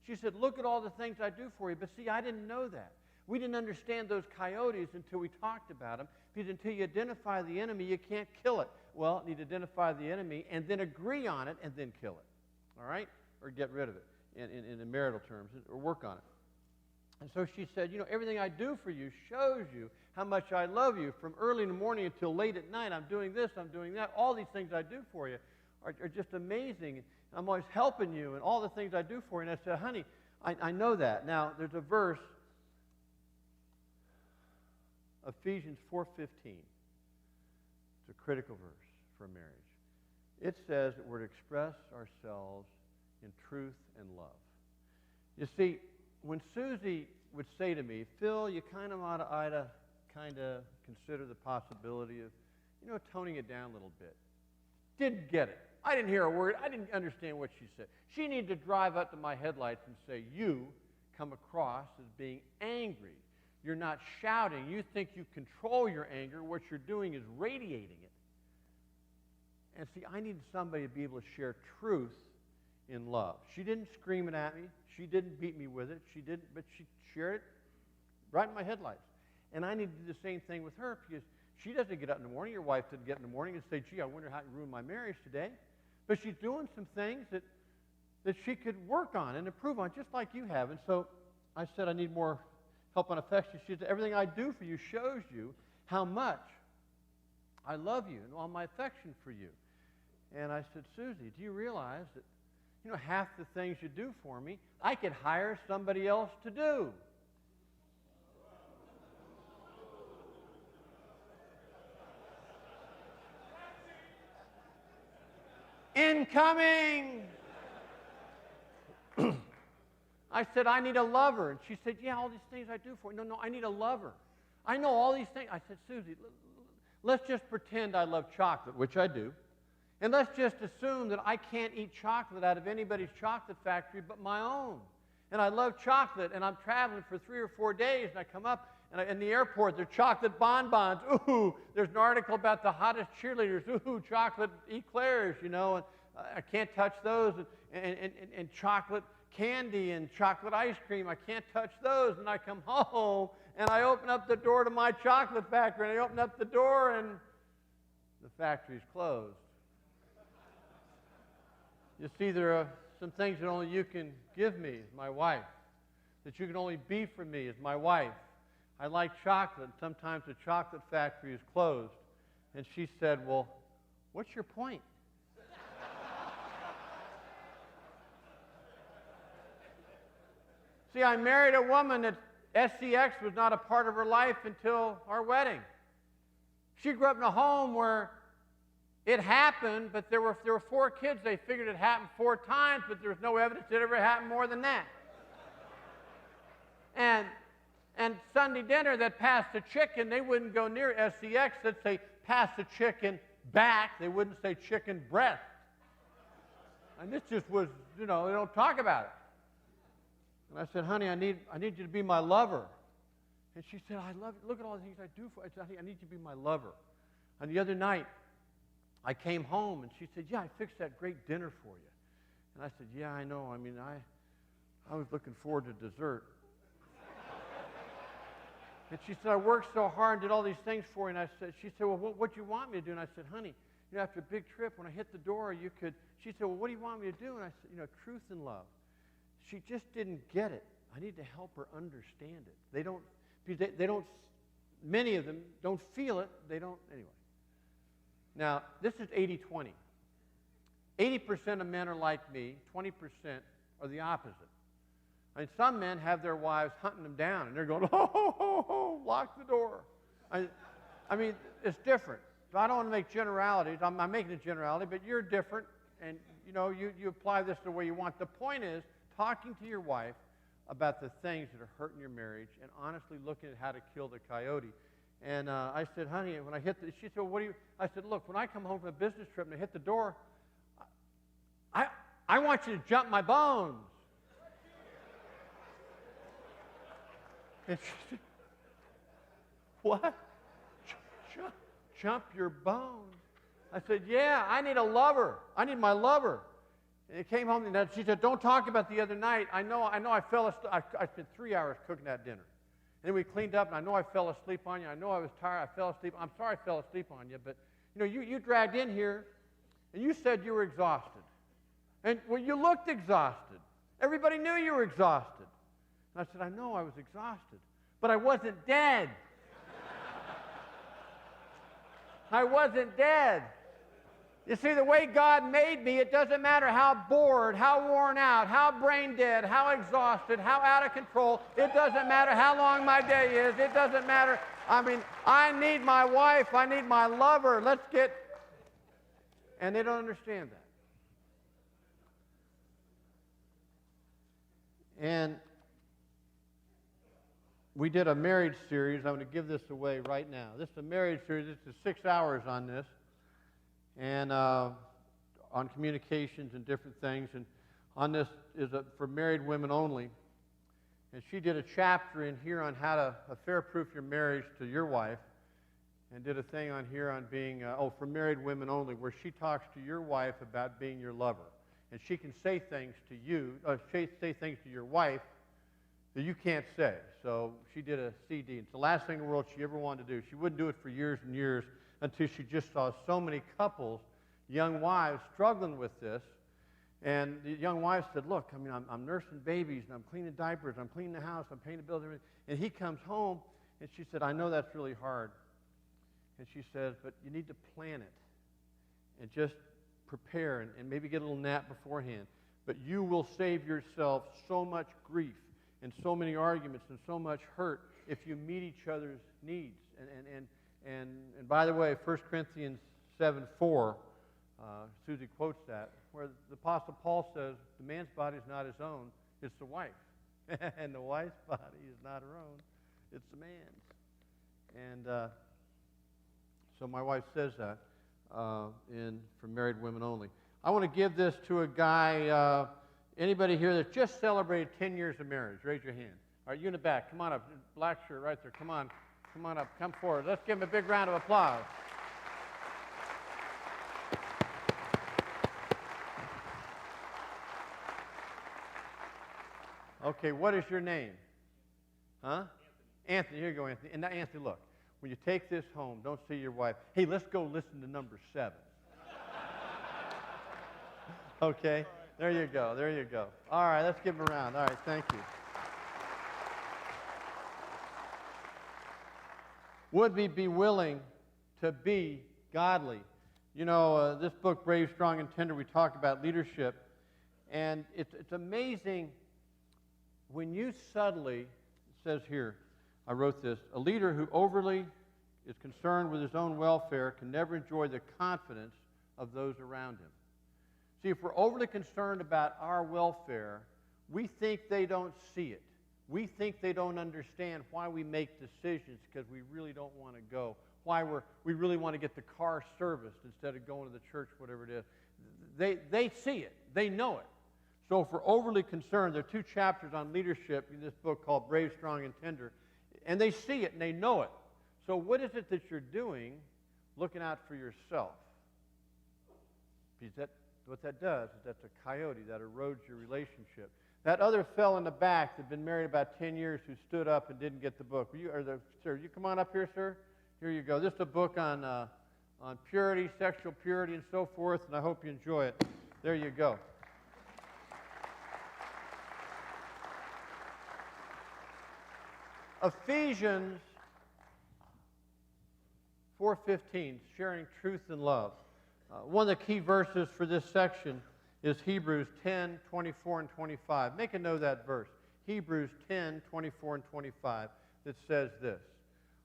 She said, look at all the things I do for you. But see, I didn't know that. We didn't understand those coyotes until we talked about them. Because until you identify the enemy, you can't kill it. Well, you need to identify the enemy and then agree on it and then kill it. All right? Or get rid of it in the marital terms, or work on it. And so she said, everything I do for you shows you how much I love you. From early in the morning until late at night, I'm doing this, I'm doing that. All these things I do for you are just amazing. I'm always helping you and all the things I do for you. And I said, honey, I know that. Now, there's a verse, Ephesians 4:15. It's a critical verse for marriage. It says that we're to express ourselves in truth and love. You see, when Susie would say to me, Phil, you kind of ought to consider the possibility of, toning it down a little bit. Didn't get it. I didn't hear a word. I didn't understand what she said. She needed to drive up to my headlights and say, you come across as being angry. You're not shouting. You think you control your anger. What you're doing is radiating it. And see, I needed somebody to be able to share truth in love. She didn't scream it at me. She didn't beat me with it. But she shared it right in my headlights. And I need to do the same thing with her, because she doesn't get up in the morning. Your wife doesn't get in the morning and say, gee, I wonder how you ruined my marriage today. But she's doing some things that she could work on and improve on, just like you have. And so I said, I need more help on affection. She said, everything I do for you shows you how much I love you and all my affection for you. And I said, Susie, do you realize that half the things you do for me, I could hire somebody else to do? incoming. I said, I need a lover. And she said, yeah, all these things I do for you. No, I need a lover. I know all these things. I said, Susie, let's just pretend I love chocolate, which I do. And let's just assume that I can't eat chocolate out of anybody's chocolate factory but my own. And I love chocolate, and I'm traveling for 3 or 4 days, and I come up, and in the airport, there are chocolate bonbons. Ooh, there's an article about the hottest cheerleaders. Ooh, chocolate eclairs, you know, and I can't touch those. And chocolate candy and chocolate ice cream, I can't touch those. And I come home, and I open up the door to my chocolate factory, and I open up the door, and the factory's closed. You see, there are some things that only you can give me as my wife, that you can only be for me as my wife. I like chocolate, and sometimes the chocolate factory is closed. And she said, well, what's your point? See, I married a woman that SCX was not a part of her life until our wedding. She grew up in a home where it happened, but there were 4 kids. They figured it happened 4 times, but there was no evidence it ever happened more than that. And Sunday dinner, that passed the chicken, they wouldn't go near SCX. They'd say, pass the chicken back. They wouldn't say chicken breast. And this just was, you know, they don't talk about it. And I said, honey, I need you to be my lover. And she said, I love it. Look at all the things I do for you. I said, honey, I need you to be my lover. And the other night, I came home, and she said, yeah, I fixed that great dinner for you. And I said, yeah, I know. I mean, I was looking forward to dessert. And she said, I worked so hard and did all these things for you. And she said, well, what do you want me to do? And I said, honey, you know, after a big trip, when I hit the door, you could. She said, well, what do you want me to do? And I said, you know, truth and love. She just didn't get it. I need to help her understand it. They don't, many of them don't feel it. They don't, anyway. Now, this is 80-20. 80% of men are like me. 20% are the opposite. I mean, some men have their wives hunting them down, and they're going, oh, lock the door. I mean, it's different. So I don't want to make generalities. I'm making a generality, but you're different, and, you know, you apply this the way you want. The point is talking to your wife about the things that are hurting your marriage and honestly looking at how to kill the coyote. And I said, honey, when I hit she said, well, what do you, I said, look, when I come home from a business trip and I hit the door, I want you to jump my bones. And she said, what? Jump your bones? I said, yeah, I need a lover. I need my lover. And it came home, and she said, don't talk about the other night. I know I fell asleep. I spent 3 hours cooking that dinner. And then we cleaned up, and I know I fell asleep on you. I know I was tired. I fell asleep. I'm sorry I fell asleep on you, but, you know, you dragged in here, and you said you were exhausted. And, well, you looked exhausted. Everybody knew you were exhausted. And I said, I know I was exhausted, but I wasn't dead. I wasn't dead. You see, the way God made me, it doesn't matter how bored, how worn out, how brain dead, how exhausted, how out of control. It doesn't matter how long my day is. It doesn't matter. I mean, I need my wife. I need my lover. And they don't understand that. And we did a marriage series. I'm going to give this away right now. This is a marriage series. This is 6 hours on this. And on communications and different things. And on this is for married women only. And she did a chapter in here on how to affair-proof your marriage to your wife, and did a thing on here on being, for married women only, where she talks to your wife about being your lover. And she can say things to you, say things to your wife that you can't say. So she did a CD. It's the last thing in the world she ever wanted to do. She wouldn't do it for years and years, until she just saw so many couples, young wives, struggling with this. And the young wife said, look, I mean, I'm nursing babies, and I'm cleaning diapers, I'm cleaning the house, I'm paying the bills, everything. And he comes home, and she said, I know that's really hard. And she says, but you need to plan it, and just prepare, and maybe get a little nap beforehand. But you will save yourself so much grief, and so many arguments, and so much hurt, if you meet each other's needs. And by the way, 1 Corinthians 7:4 Susie quotes that, where the Apostle Paul says, the man's body is not his own, it's the wife. And the wife's body is not her own, it's the man's. And so my wife says that for married women only. I want to give this to a guy, anybody here that just celebrated 10 years of marriage? Raise your hand. All right, you in the back, come on up. Black shirt right there, come on up, come forward. Let's give him a big round of applause. Okay, what is your name? Huh? Anthony, here you go, Anthony. And now, Anthony, look, when you take this home, don't see your wife, hey, let's go listen to number 7. Okay, there you go, there you go. All right, let's give him a round. All right, thank you. Would we be willing to be godly? You know, this book, Brave, Strong, and Tender, we talk about leadership, and it's amazing when you suddenly, it says here, I wrote this, a leader who overly is concerned with his own welfare can never enjoy the confidence of those around him. See, if we're overly concerned about our welfare, we think they don't see it. We think they don't understand why we make decisions because we really don't want to go, why we really want to get the car serviced instead of going to the church, whatever it is. They see it. They know it. So if we're overly concerned, there are 2 chapters on leadership in this book called Brave, Strong, and Tender, and they see it and they know it. So what is it that you're doing looking out for yourself? Because what that does is that's a coyote that erodes your relationship. That other fellow in the back that had been married about 10 years who stood up and didn't get the book. Sir, you come on up here, sir. Here you go. This is a book on purity, sexual purity, and so forth, and I hope you enjoy it. There you go. Ephesians 4:15, sharing truth and love. One of the key verses for this section is Hebrews 10, 24, and 25. Make a note of that verse. Hebrews 10, 24, and 25 that says this.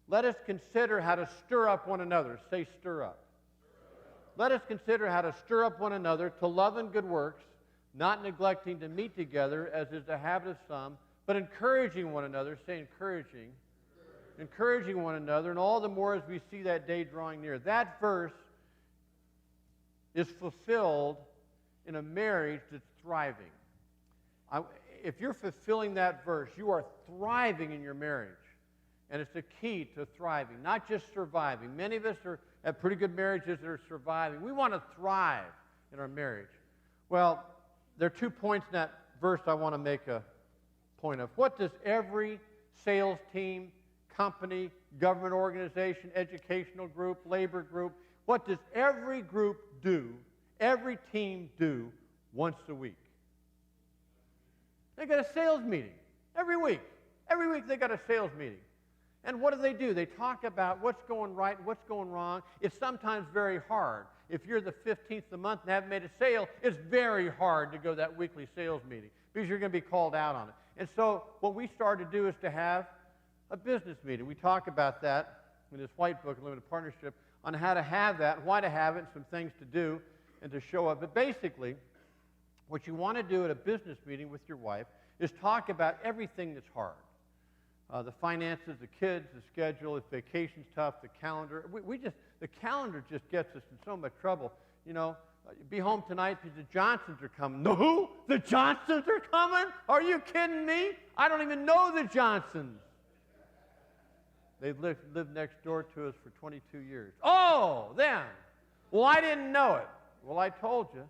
Let us consider how to stir up one another. Say stir up. Let us consider how to stir up one another to love and good works, not neglecting to meet together as is the habit of some, but encouraging one another. Say encouraging. Encouraging one another, and all the more as we see that day drawing near. That verse is fulfilled in a marriage that's thriving. If you're fulfilling that verse, you are thriving in your marriage. And it's the key to thriving, not just surviving. Many of us have pretty good marriages that are surviving. We want to thrive in our marriage. Well, there are 2 points in that verse I want to make a point of. What does every sales team, company, government organization, educational group, labor group, what does every group do, every team do once a week? They got a sales meeting every week. Every week they got a sales meeting. And what do? They talk about what's going right and what's going wrong. It's sometimes very hard. If you're the 15th of the month and haven't made a sale, it's very hard to go to that weekly sales meeting because you're going to be called out on it. And so what we started to do is to have a business meeting. We talk about that in this white book, Limited Partnership, on how to have that, why to have it, and some things to do and to show up. But basically, what you want to do at a business meeting with your wife is talk about everything that's hard. The finances, the kids, the schedule, if vacation's tough, the calendar. The calendar just gets us in so much trouble. You know, be home tonight because the Johnsons are coming. No, who? The Johnsons are coming? Are you kidding me? I don't even know the Johnsons. They've lived next door to us for 22 years. Oh, them. Well, I didn't know it. Well, I told you.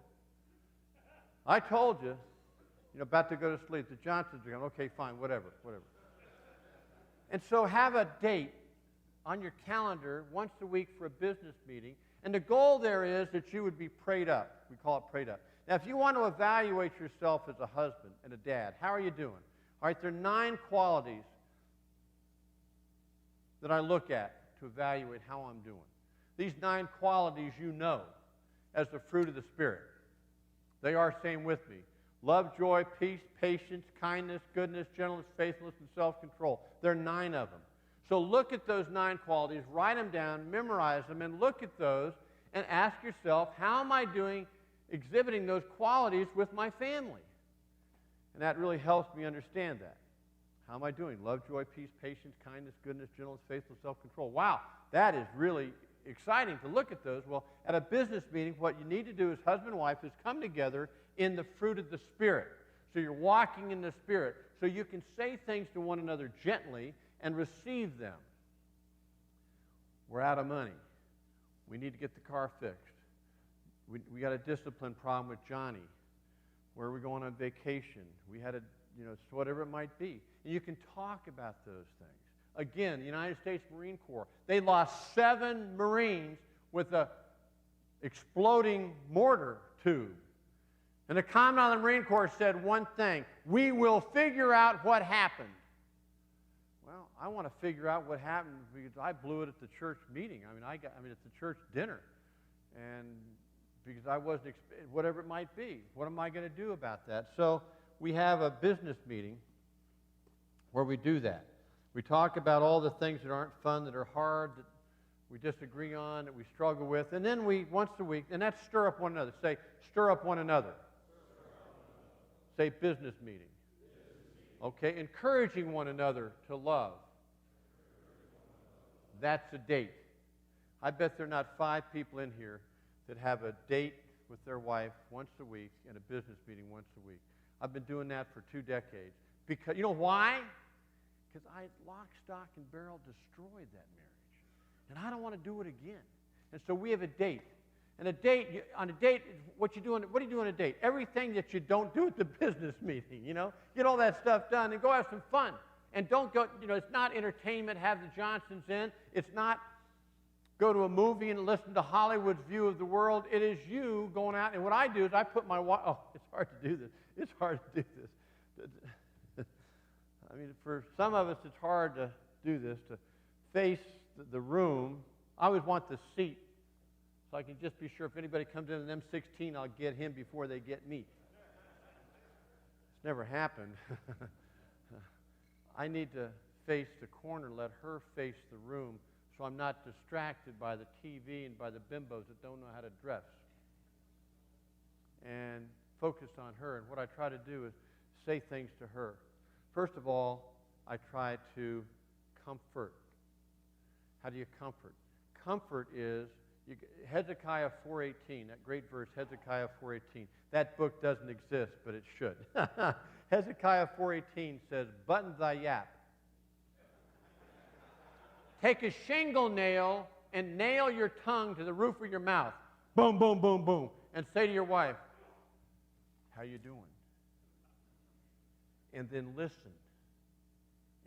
About to go to sleep. The Johnsons are going, okay, fine, whatever. And so have a date on your calendar once a week for a business meeting. And the goal there is that you would be prayed up. We call it prayed up. Now, if you want to evaluate yourself as a husband and a dad, how are you doing? All right, there are 9 qualities that I look at to evaluate how I'm doing. These 9 qualities you know as the fruit of the Spirit. They are, same with me, love, joy, peace, patience, kindness, goodness, gentleness, faithfulness, and self-control. There are 9 of them. So look at those 9 qualities, write them down, memorize them, and look at those and ask yourself, how am I doing exhibiting those qualities with my family? And that really helps me understand that. How am I doing? Love, joy, peace, patience, kindness, goodness, gentleness, faithfulness, self-control. Wow, that is really exciting to look at those. Well, at a business meeting, what you need to do as husband and wife is come together in the fruit of the Spirit. So you're walking in the Spirit, so you can say things to one another gently and receive them. We're out of money. We need to get the car fixed. We got a discipline problem with Johnny. Where are we going on vacation? We had whatever it might be. And you can talk about those things. Again, the United States Marine Corps, they lost 7 Marines with a exploding mortar tube. And the Commandant of the Marine Corps said one thing: we will figure out what happened. Well, I want to figure out what happened because I blew it at the church meeting. At the church dinner. And because I wasn't, whatever it might be. What am I going to do about that? So we have a business meeting where we do that. We talk about all the things that aren't fun, that are hard, that we disagree on, that we struggle with. And then we, once a week, and that's stir up one another. Say, stir up one another. Say, business meeting. Okay, encouraging one another to love. That's a date. I bet there are not 5 people in here that have a date with their wife once a week and a business meeting once a week. I've been doing that for 2 decades. Because, you know why? Because I, lock, stock, and barrel, destroyed that marriage. And I don't want to do it again. And so we have a date. And a date, on a date, what do you do on a date? Everything that you don't do at the business meeting, Get all that stuff done and go have some fun. And don't go, it's not entertainment, have the Johnsons in. It's not go to a movie and listen to Hollywood's view of the world. It is you going out. And what I do is I put my wife, it's hard to do this. It's hard to do this. For some of us, it's hard to do this, to face the room. I always want the seat so I can just be sure if anybody comes in an M16, I'll get him before they get me. It's never happened. I need to face the corner, let her face the room, so I'm not distracted by the TV and by the bimbos that don't know how to dress. And focus on her. And what I try to do is say things to her. First of all, I try to comfort. How do you comfort? Comfort is, Hezekiah 4:18, that great verse, Hezekiah 4:18. That book doesn't exist, but it should. Hezekiah 4:18 says, button thy yap. Take a shingle nail and nail your tongue to the roof of your mouth. Boom, boom, boom, boom. And say to your wife, how you doing? And then listen,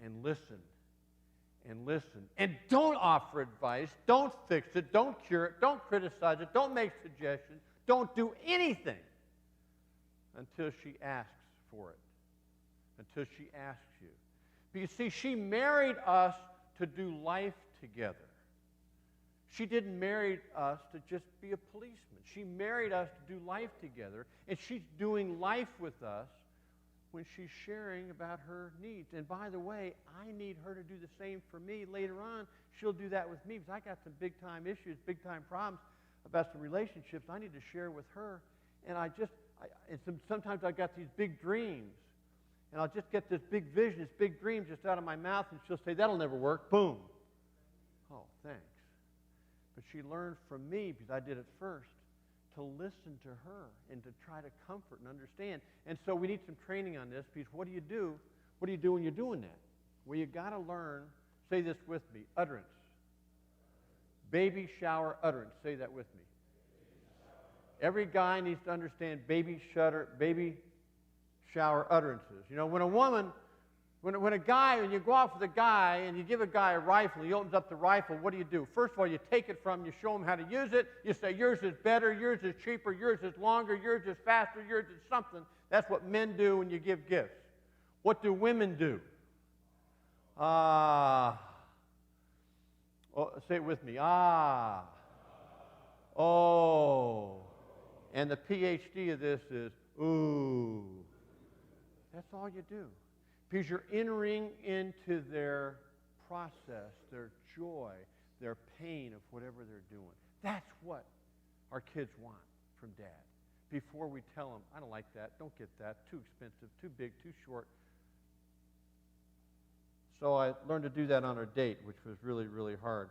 and listen, and listen. And don't offer advice. Don't fix it. Don't cure it. Don't criticize it. Don't make suggestions. Don't do anything until she asks for it, until she asks you. Because, see, she married us to do life together. She didn't marry us to just be a policeman. She married us to do life together, and she's doing life with us when she's sharing about her needs. And by the way, I need her to do the same for me. Later on, she'll do that with me because I got some big-time issues, big-time problems about some relationships I need to share with her. And sometimes I got these big dreams. And I'll just get this big vision, this big dream just out of my mouth, and she'll say, that'll never work. Boom. Oh, thanks. But she learned from me, because I did it first, to listen to her and to try to comfort and understand. And so we need some training on this, because what do you do? What do you do when you're doing that? Well, you got to learn, say this with me, utterance. Baby shower utterance. Say that with me. Every guy needs to understand baby shower utterances. When a woman, when you go out with a guy and you give a guy a rifle, he opens up the rifle, what do? First of all, you take it from him, you show him how to use it, you say, yours is better, yours is cheaper, yours is longer, yours is faster, yours is something. That's what men do when you give gifts. What do women do? Say it with me. Oh. And the PhD of this is, ooh. That's all you do. Because you're entering into their process, their joy, their pain of whatever they're doing. That's what our kids want from Dad before we tell them, I don't like that, don't get that, too expensive, too big, too short. So I learned to do that on our date, which was really, really hard.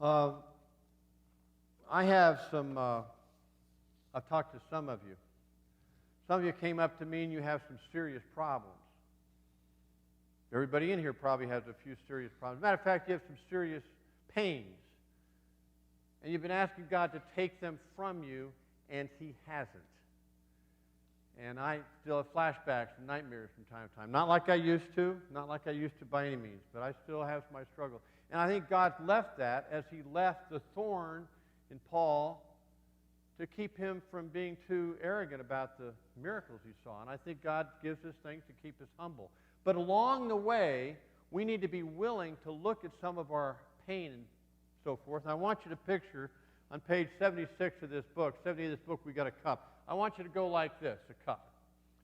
I have some, I've talked to some of you. Some of you came up to me and you have some serious problems. Everybody in here probably has a few serious problems. Matter of fact, you have some serious pains. And you've been asking God to take them from you, and He hasn't. And I still have flashbacks and nightmares from time to time. Not like I used to, not like I used to by any means, but I still have my struggle. And I think God left that as He left the thorn in Paul to keep him from being too arrogant about the miracles he saw. And I think God gives us things to keep us humble. But along the way, we need to be willing to look at some of our pain and so forth. And I want you to picture on page 76 of this book, 78 of this book, we got a cup. I want you to go like this, a cup.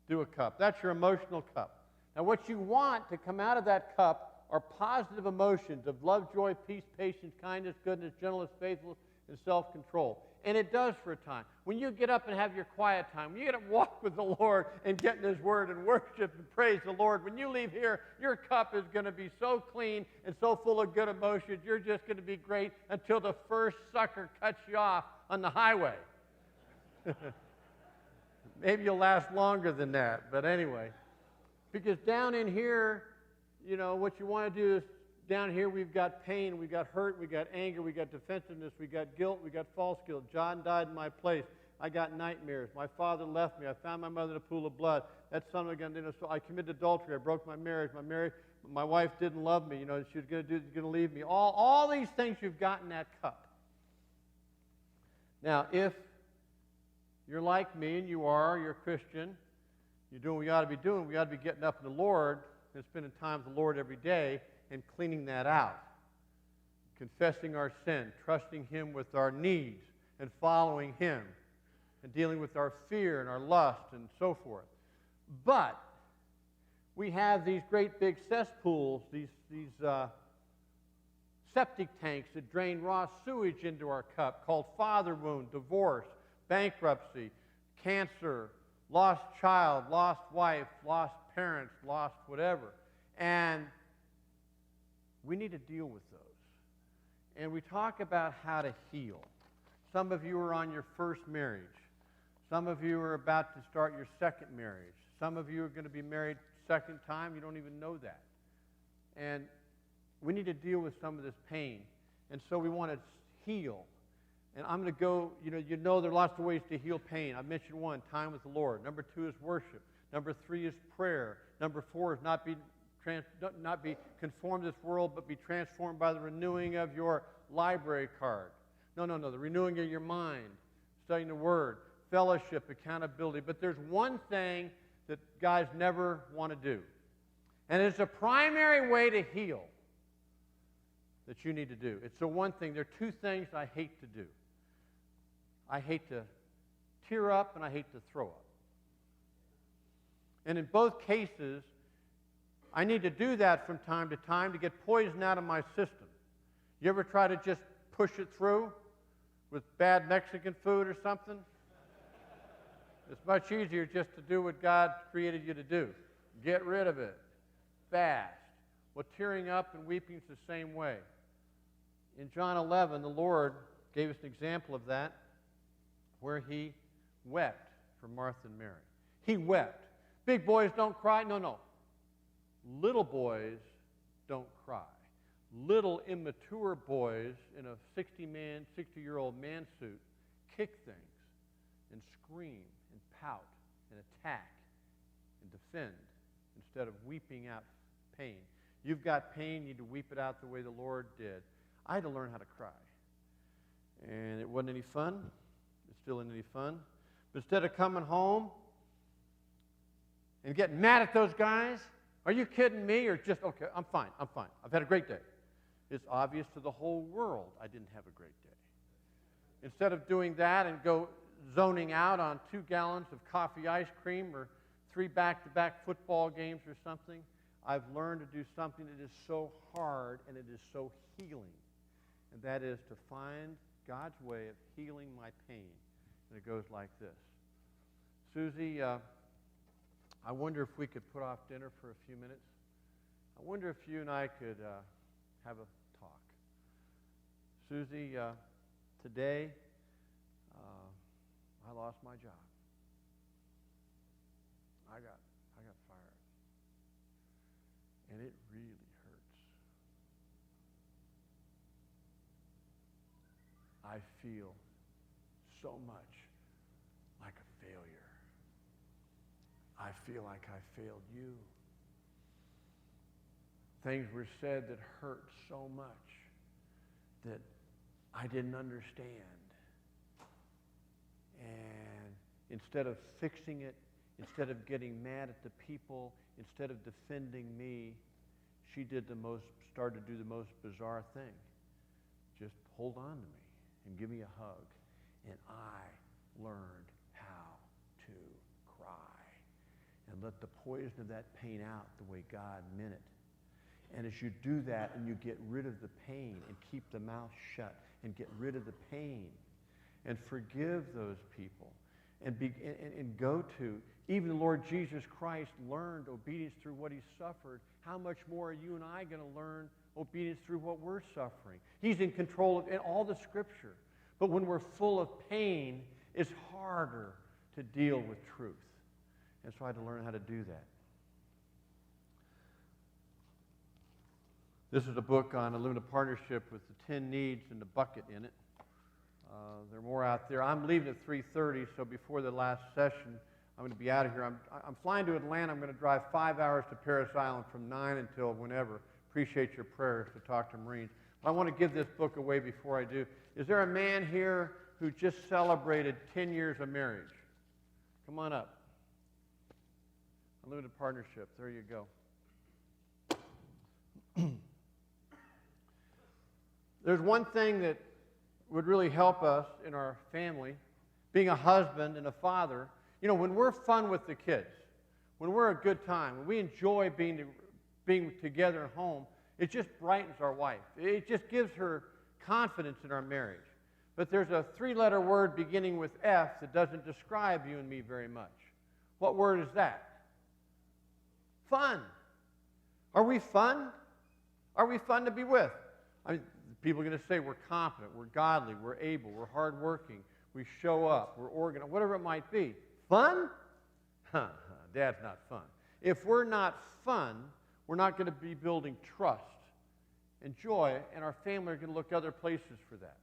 Do a cup. That's your emotional cup. Now what you want to come out of that cup are positive emotions of love, joy, peace, patience, kindness, goodness, gentleness, faithfulness, and self-control. And it does for a time. When you get up and have your quiet time, when you get up and walk with the Lord and get in His Word and worship and praise the Lord, when you leave here, your cup is going to be so clean and so full of good emotions, you're just going to be great until the first sucker cuts you off on the highway. Maybe you'll last longer than that, but anyway. Because down in here, you know, what you want to do is, down here we've got pain, we've got hurt, we've got anger, we've got defensiveness, we've got guilt, we've got false guilt. John died in my place. I got nightmares. My father left me. I found my mother in a pool of blood. That son of a gun, so I committed adultery. I broke my marriage. My wife didn't love me. You know, she was going to leave me. All these things you've got in that cup. Now, if you're like me and you're a Christian, you're doing what you ought to be doing. We ought to be getting up in the Lord and spending time with the Lord every day and cleaning that out, confessing our sin, trusting Him with our needs, and following Him, and dealing with our fear and our lust and so forth. But we have these great big cesspools, these septic tanks that drain raw sewage into our cup, called father wound, divorce, bankruptcy, cancer, lost child, lost wife, lost parents, lost whatever. And we need to deal with those. And we talk about how to heal. Some of you are on your first marriage. Some of you are about to start your second marriage. Some of you are going to be married second time. You don't even know that. And we need to deal with some of this pain. And so we want to heal. And I'm going to go, you know there are lots of ways to heal pain. I mentioned one, time with the Lord. Number 2 is worship. Number 3 is prayer. Number 4 is not be conformed to this world, but be transformed by the renewing of your library card. No, the renewing of your mind, studying the Word, fellowship, accountability. But there's one thing that guys never want to do, and it's a primary way to heal that you need to do. It's the one thing. There are 2 things I hate to do. I hate to tear up, and I hate to throw up. And in both cases, I need to do that from time to time to get poison out of my system. You ever try to just push it through with bad Mexican food or something? It's much easier just to do what God created you to do. Get rid of it fast. Well, tearing up and weeping is the same way. In John 11, the Lord gave us an example of that where He wept for Martha and Mary. He wept. Big boys don't cry? No. Little boys don't cry. Little immature boys in a 60-year-old man suit kick things and scream and pout and attack and defend instead of weeping out pain. You've got pain, you need to weep it out the way the Lord did. I had to learn how to cry. And it wasn't any fun. It still isn't any fun. But instead of coming home and getting mad at those guys, are you kidding me? Or just, okay, I'm fine. I've had a great day. It's obvious to the whole world I didn't have a great day. Instead of doing that and go zoning out on 2 gallons of coffee ice cream or 3 back-to-back football games or something, I've learned to do something that is so hard and it is so healing. And that is to find God's way of healing my pain. And it goes like this. Susie, I wonder if we could put off dinner for a few minutes. I wonder if you and I could have a talk. Susie, today I lost my job. I got fired. And it really hurts. I feel so much like a failure. I feel like I failed you. Things were said that hurt so much that I didn't understand. And instead of fixing it, instead of getting mad at the people, instead of defending me, she started to do the most bizarre thing. Just hold on to me and give me a hug. And I learned how to cry and let the poison of that pain out the way God meant it. And as you do that and you get rid of the pain and keep the mouth shut and get rid of the pain and forgive those people and go to, even the Lord Jesus Christ learned obedience through what he suffered. How much more are you and I going to learn obedience through what we're suffering? He's in control of all the Scripture. But when we're full of pain, it's harder to deal with truth. And so I had to learn how to do that. This is a book on a limited partnership with the 10 needs and the bucket in it. There are more out there. I'm leaving at 3:30, so before the last session, I'm going to be out of here. I'm flying to Atlanta. I'm going to drive 5 hours to Paris Island from 9 until whenever. Appreciate your prayers to talk to Marines. But I want to give this book away before I do. Is there a man here who just celebrated 10 years of marriage? Come on up. Unlimited partnership. There you go. There's one thing that would really help us in our family, being a husband and a father. You know, when we're fun with the kids, when we're a good time, when we enjoy being together at home, it just brightens our wife. It just gives her confidence in our marriage. But there's a 3-letter word beginning with F that doesn't describe you and me very much. What word is that? Fun. Are we fun? Are we fun to be with? I mean, people are going to say we're competent, we're godly, we're able, we're hardworking, we show up, we're organized, whatever it might be. Fun? Dad's not fun. If we're not fun, we're not going to be building trust and joy, and our family are going to look other places for that.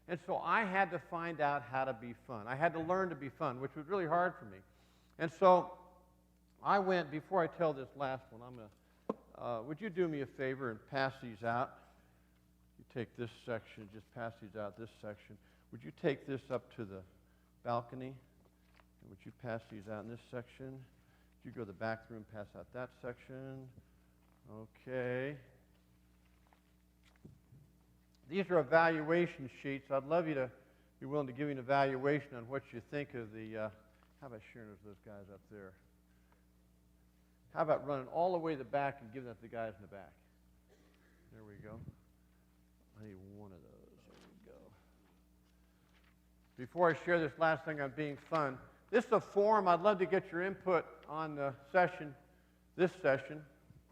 And so I had to find out how to be fun. I had to learn to be fun, which was really hard for me. And so I went, before I tell this last one, I'm going to, would you do me a favor and pass these out? You take this section, just pass these out, this section. Would you take this up to the balcony? And would you pass these out in this section? Would you go to the back room, pass out that section? Okay. These are evaluation sheets. I'd love you to be willing to give me an evaluation on what you think of the, how about sharing those guys up there? How about running all the way to the back and giving that to the guys in the back? There we go. I need one of those. There we go. Before I share this last thing on being fun, this is a form. I'd love to get your input on the session, this session,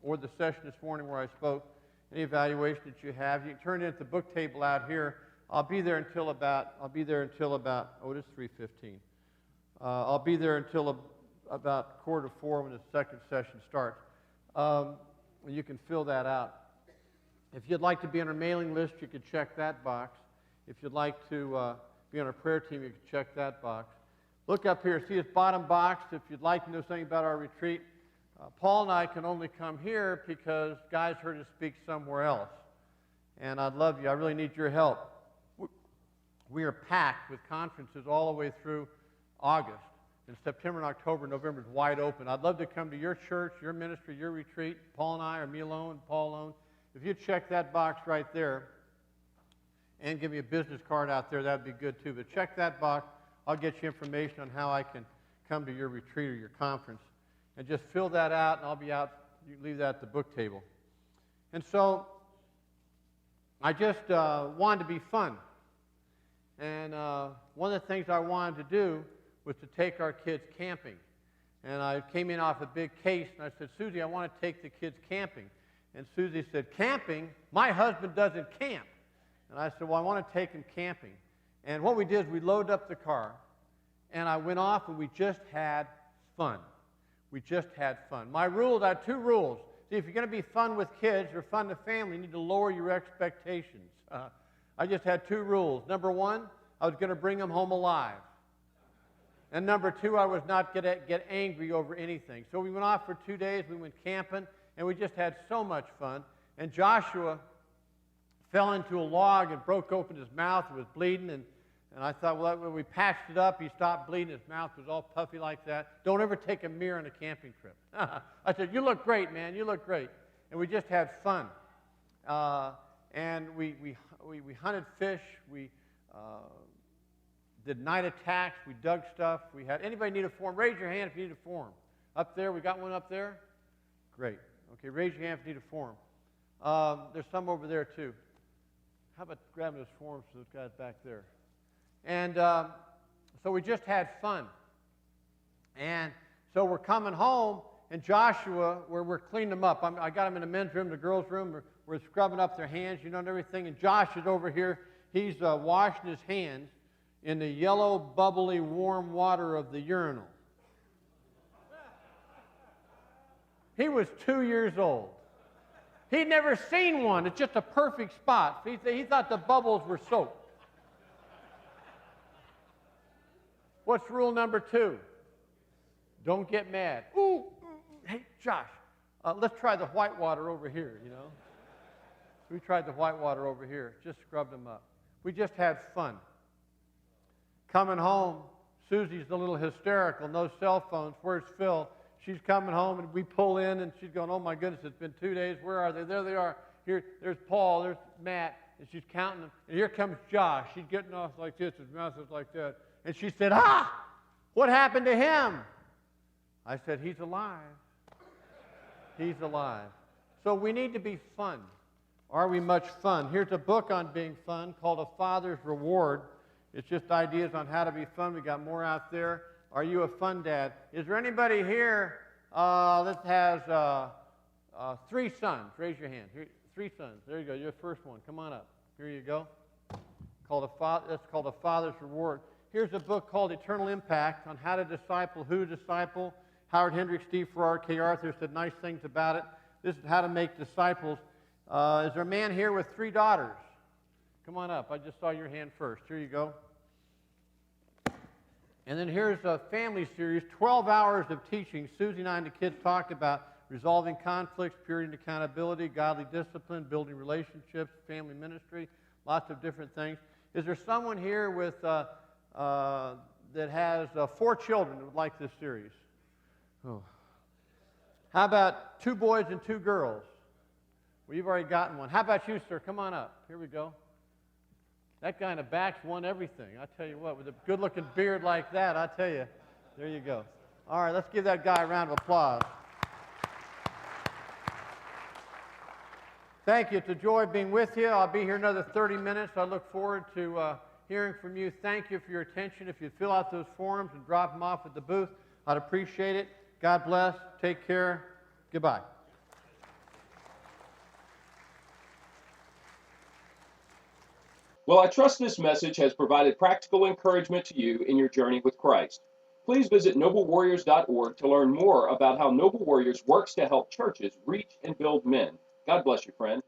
or the session this morning where I spoke. Any evaluation that you have, you can turn it at the book table out here. I'll be there until about, oh, it is 3:15. I'll be there until about 3:45 when the second session starts. You can fill that out. If you'd like to be on our mailing list, you could check that box. If you'd like to be on our prayer team, you could check that box. Look up here, see this bottom box if you'd like to know something about our retreat. Paul and I can only come here because guys heard us speak somewhere else. And I'd love you. I really need your help. We are packed with conferences all the way through August. In September and October, November is wide open. I'd love to come to your church, your ministry, your retreat. Paul and I, or me alone, Paul alone. If you check that box right there and give me a business card out there, that'd be good too. But check that box. I'll get you information on how I can come to your retreat or your conference. And just fill that out, and I'll be out. You leave that at the book table. And so I just wanted to be fun. And one of the things I wanted to do was to take our kids camping. And I came in off a big case, and I said, Susie, I want to take the kids camping. And Susie said, camping? My husband doesn't camp. And I said, well, I want to take him camping. And what we did is we loaded up the car, and I went off, and we just had fun. We just had fun. My rules, I had 2 rules. See, if you're going to be fun with kids or fun to family, you need to lower your expectations. I just had 2 rules. Number 1, I was going to bring them home alive. And number 2, I was not going to get angry over anything. So we went off for 2 days. We went camping, and we just had so much fun. And Joshua fell into a log and broke open his mouth. It was bleeding, and I thought, well, when we patched it up, he stopped bleeding. His mouth was all puffy like that. Don't ever take a mirror on a camping trip. I said, you look great, man. You look great. And we just had fun. And we hunted fish. We did night attacks. We dug stuff. We had anybody need a form? Raise your hand if you need a form. Up there, we got one up there. Great. Okay, raise your hand if you need a form. There's some over there too. How about grabbing those forms for those guys back there? And so we just had fun. And so we're coming home, and Joshua, we're cleaning them up. I got them in the men's room, the girls' room. We're scrubbing up their hands, and everything. And Josh is over here. He's washing his hands in the yellow, bubbly, warm water of the urinal. He was 2 years old. He'd never seen one. It's just a perfect spot. He thought the bubbles were soap. What's rule number 2? Don't get mad. Ooh, hey, Josh, let's try the white water over here, So we tried the white water over here. Just scrubbed them up. We just had fun. Coming home, Susie's a little hysterical. No cell phones. Where's Phil? She's coming home, and we pull in, and she's going, oh, my goodness, it's been 2 days. Where are they? There they are. Here, there's Paul. There's Matt. And she's counting them. And here comes Josh. She's getting off like this. His mouth is like that. And she said, what happened to him? I said, he's alive. He's alive. So we need to be fun. Are we much fun? Here's a book on being fun called A Father's Reward. It's just ideas on how to be fun. We got more out there. Are you a fun dad? Is there anybody here that has 3 sons? Raise your hand. Here, 3 sons. There you go. You're the first one. Come on up. Here you go. That's called A Father's Reward. Here's a book called Eternal Impact on how to disciple, who to disciple. Howard Hendricks, Steve Farrar, K. Arthur said nice things about it. This is how to make disciples. Is there a man here with 3 daughters? Come on up. I just saw your hand first. Here you go. And then here's a family series, 12 hours of teaching. Susie and I and the kids talked about resolving conflicts, purity and accountability, godly discipline, building relationships, family ministry, lots of different things. Is there someone here with that has 4 children that would like this series? Oh. How about 2 boys and 2 girls? Well, you've already gotten one. How about you, sir? Come on up. Here we go. That guy in the back's won everything. I tell you what, with a good-looking beard like that, I tell you, there you go. All right, let's give that guy a round of applause. Thank you. It's a joy being with you. I'll be here another 30 minutes. I look forward to hearing from you. Thank you for your attention. If you'd fill out those forms and drop them off at the booth, I'd appreciate it. God bless. Take care. Goodbye. Well, I trust this message has provided practical encouragement to you in your journey with Christ. Please visit noblewarriors.org to learn more about how Noble Warriors works to help churches reach and build men. God bless you, friend.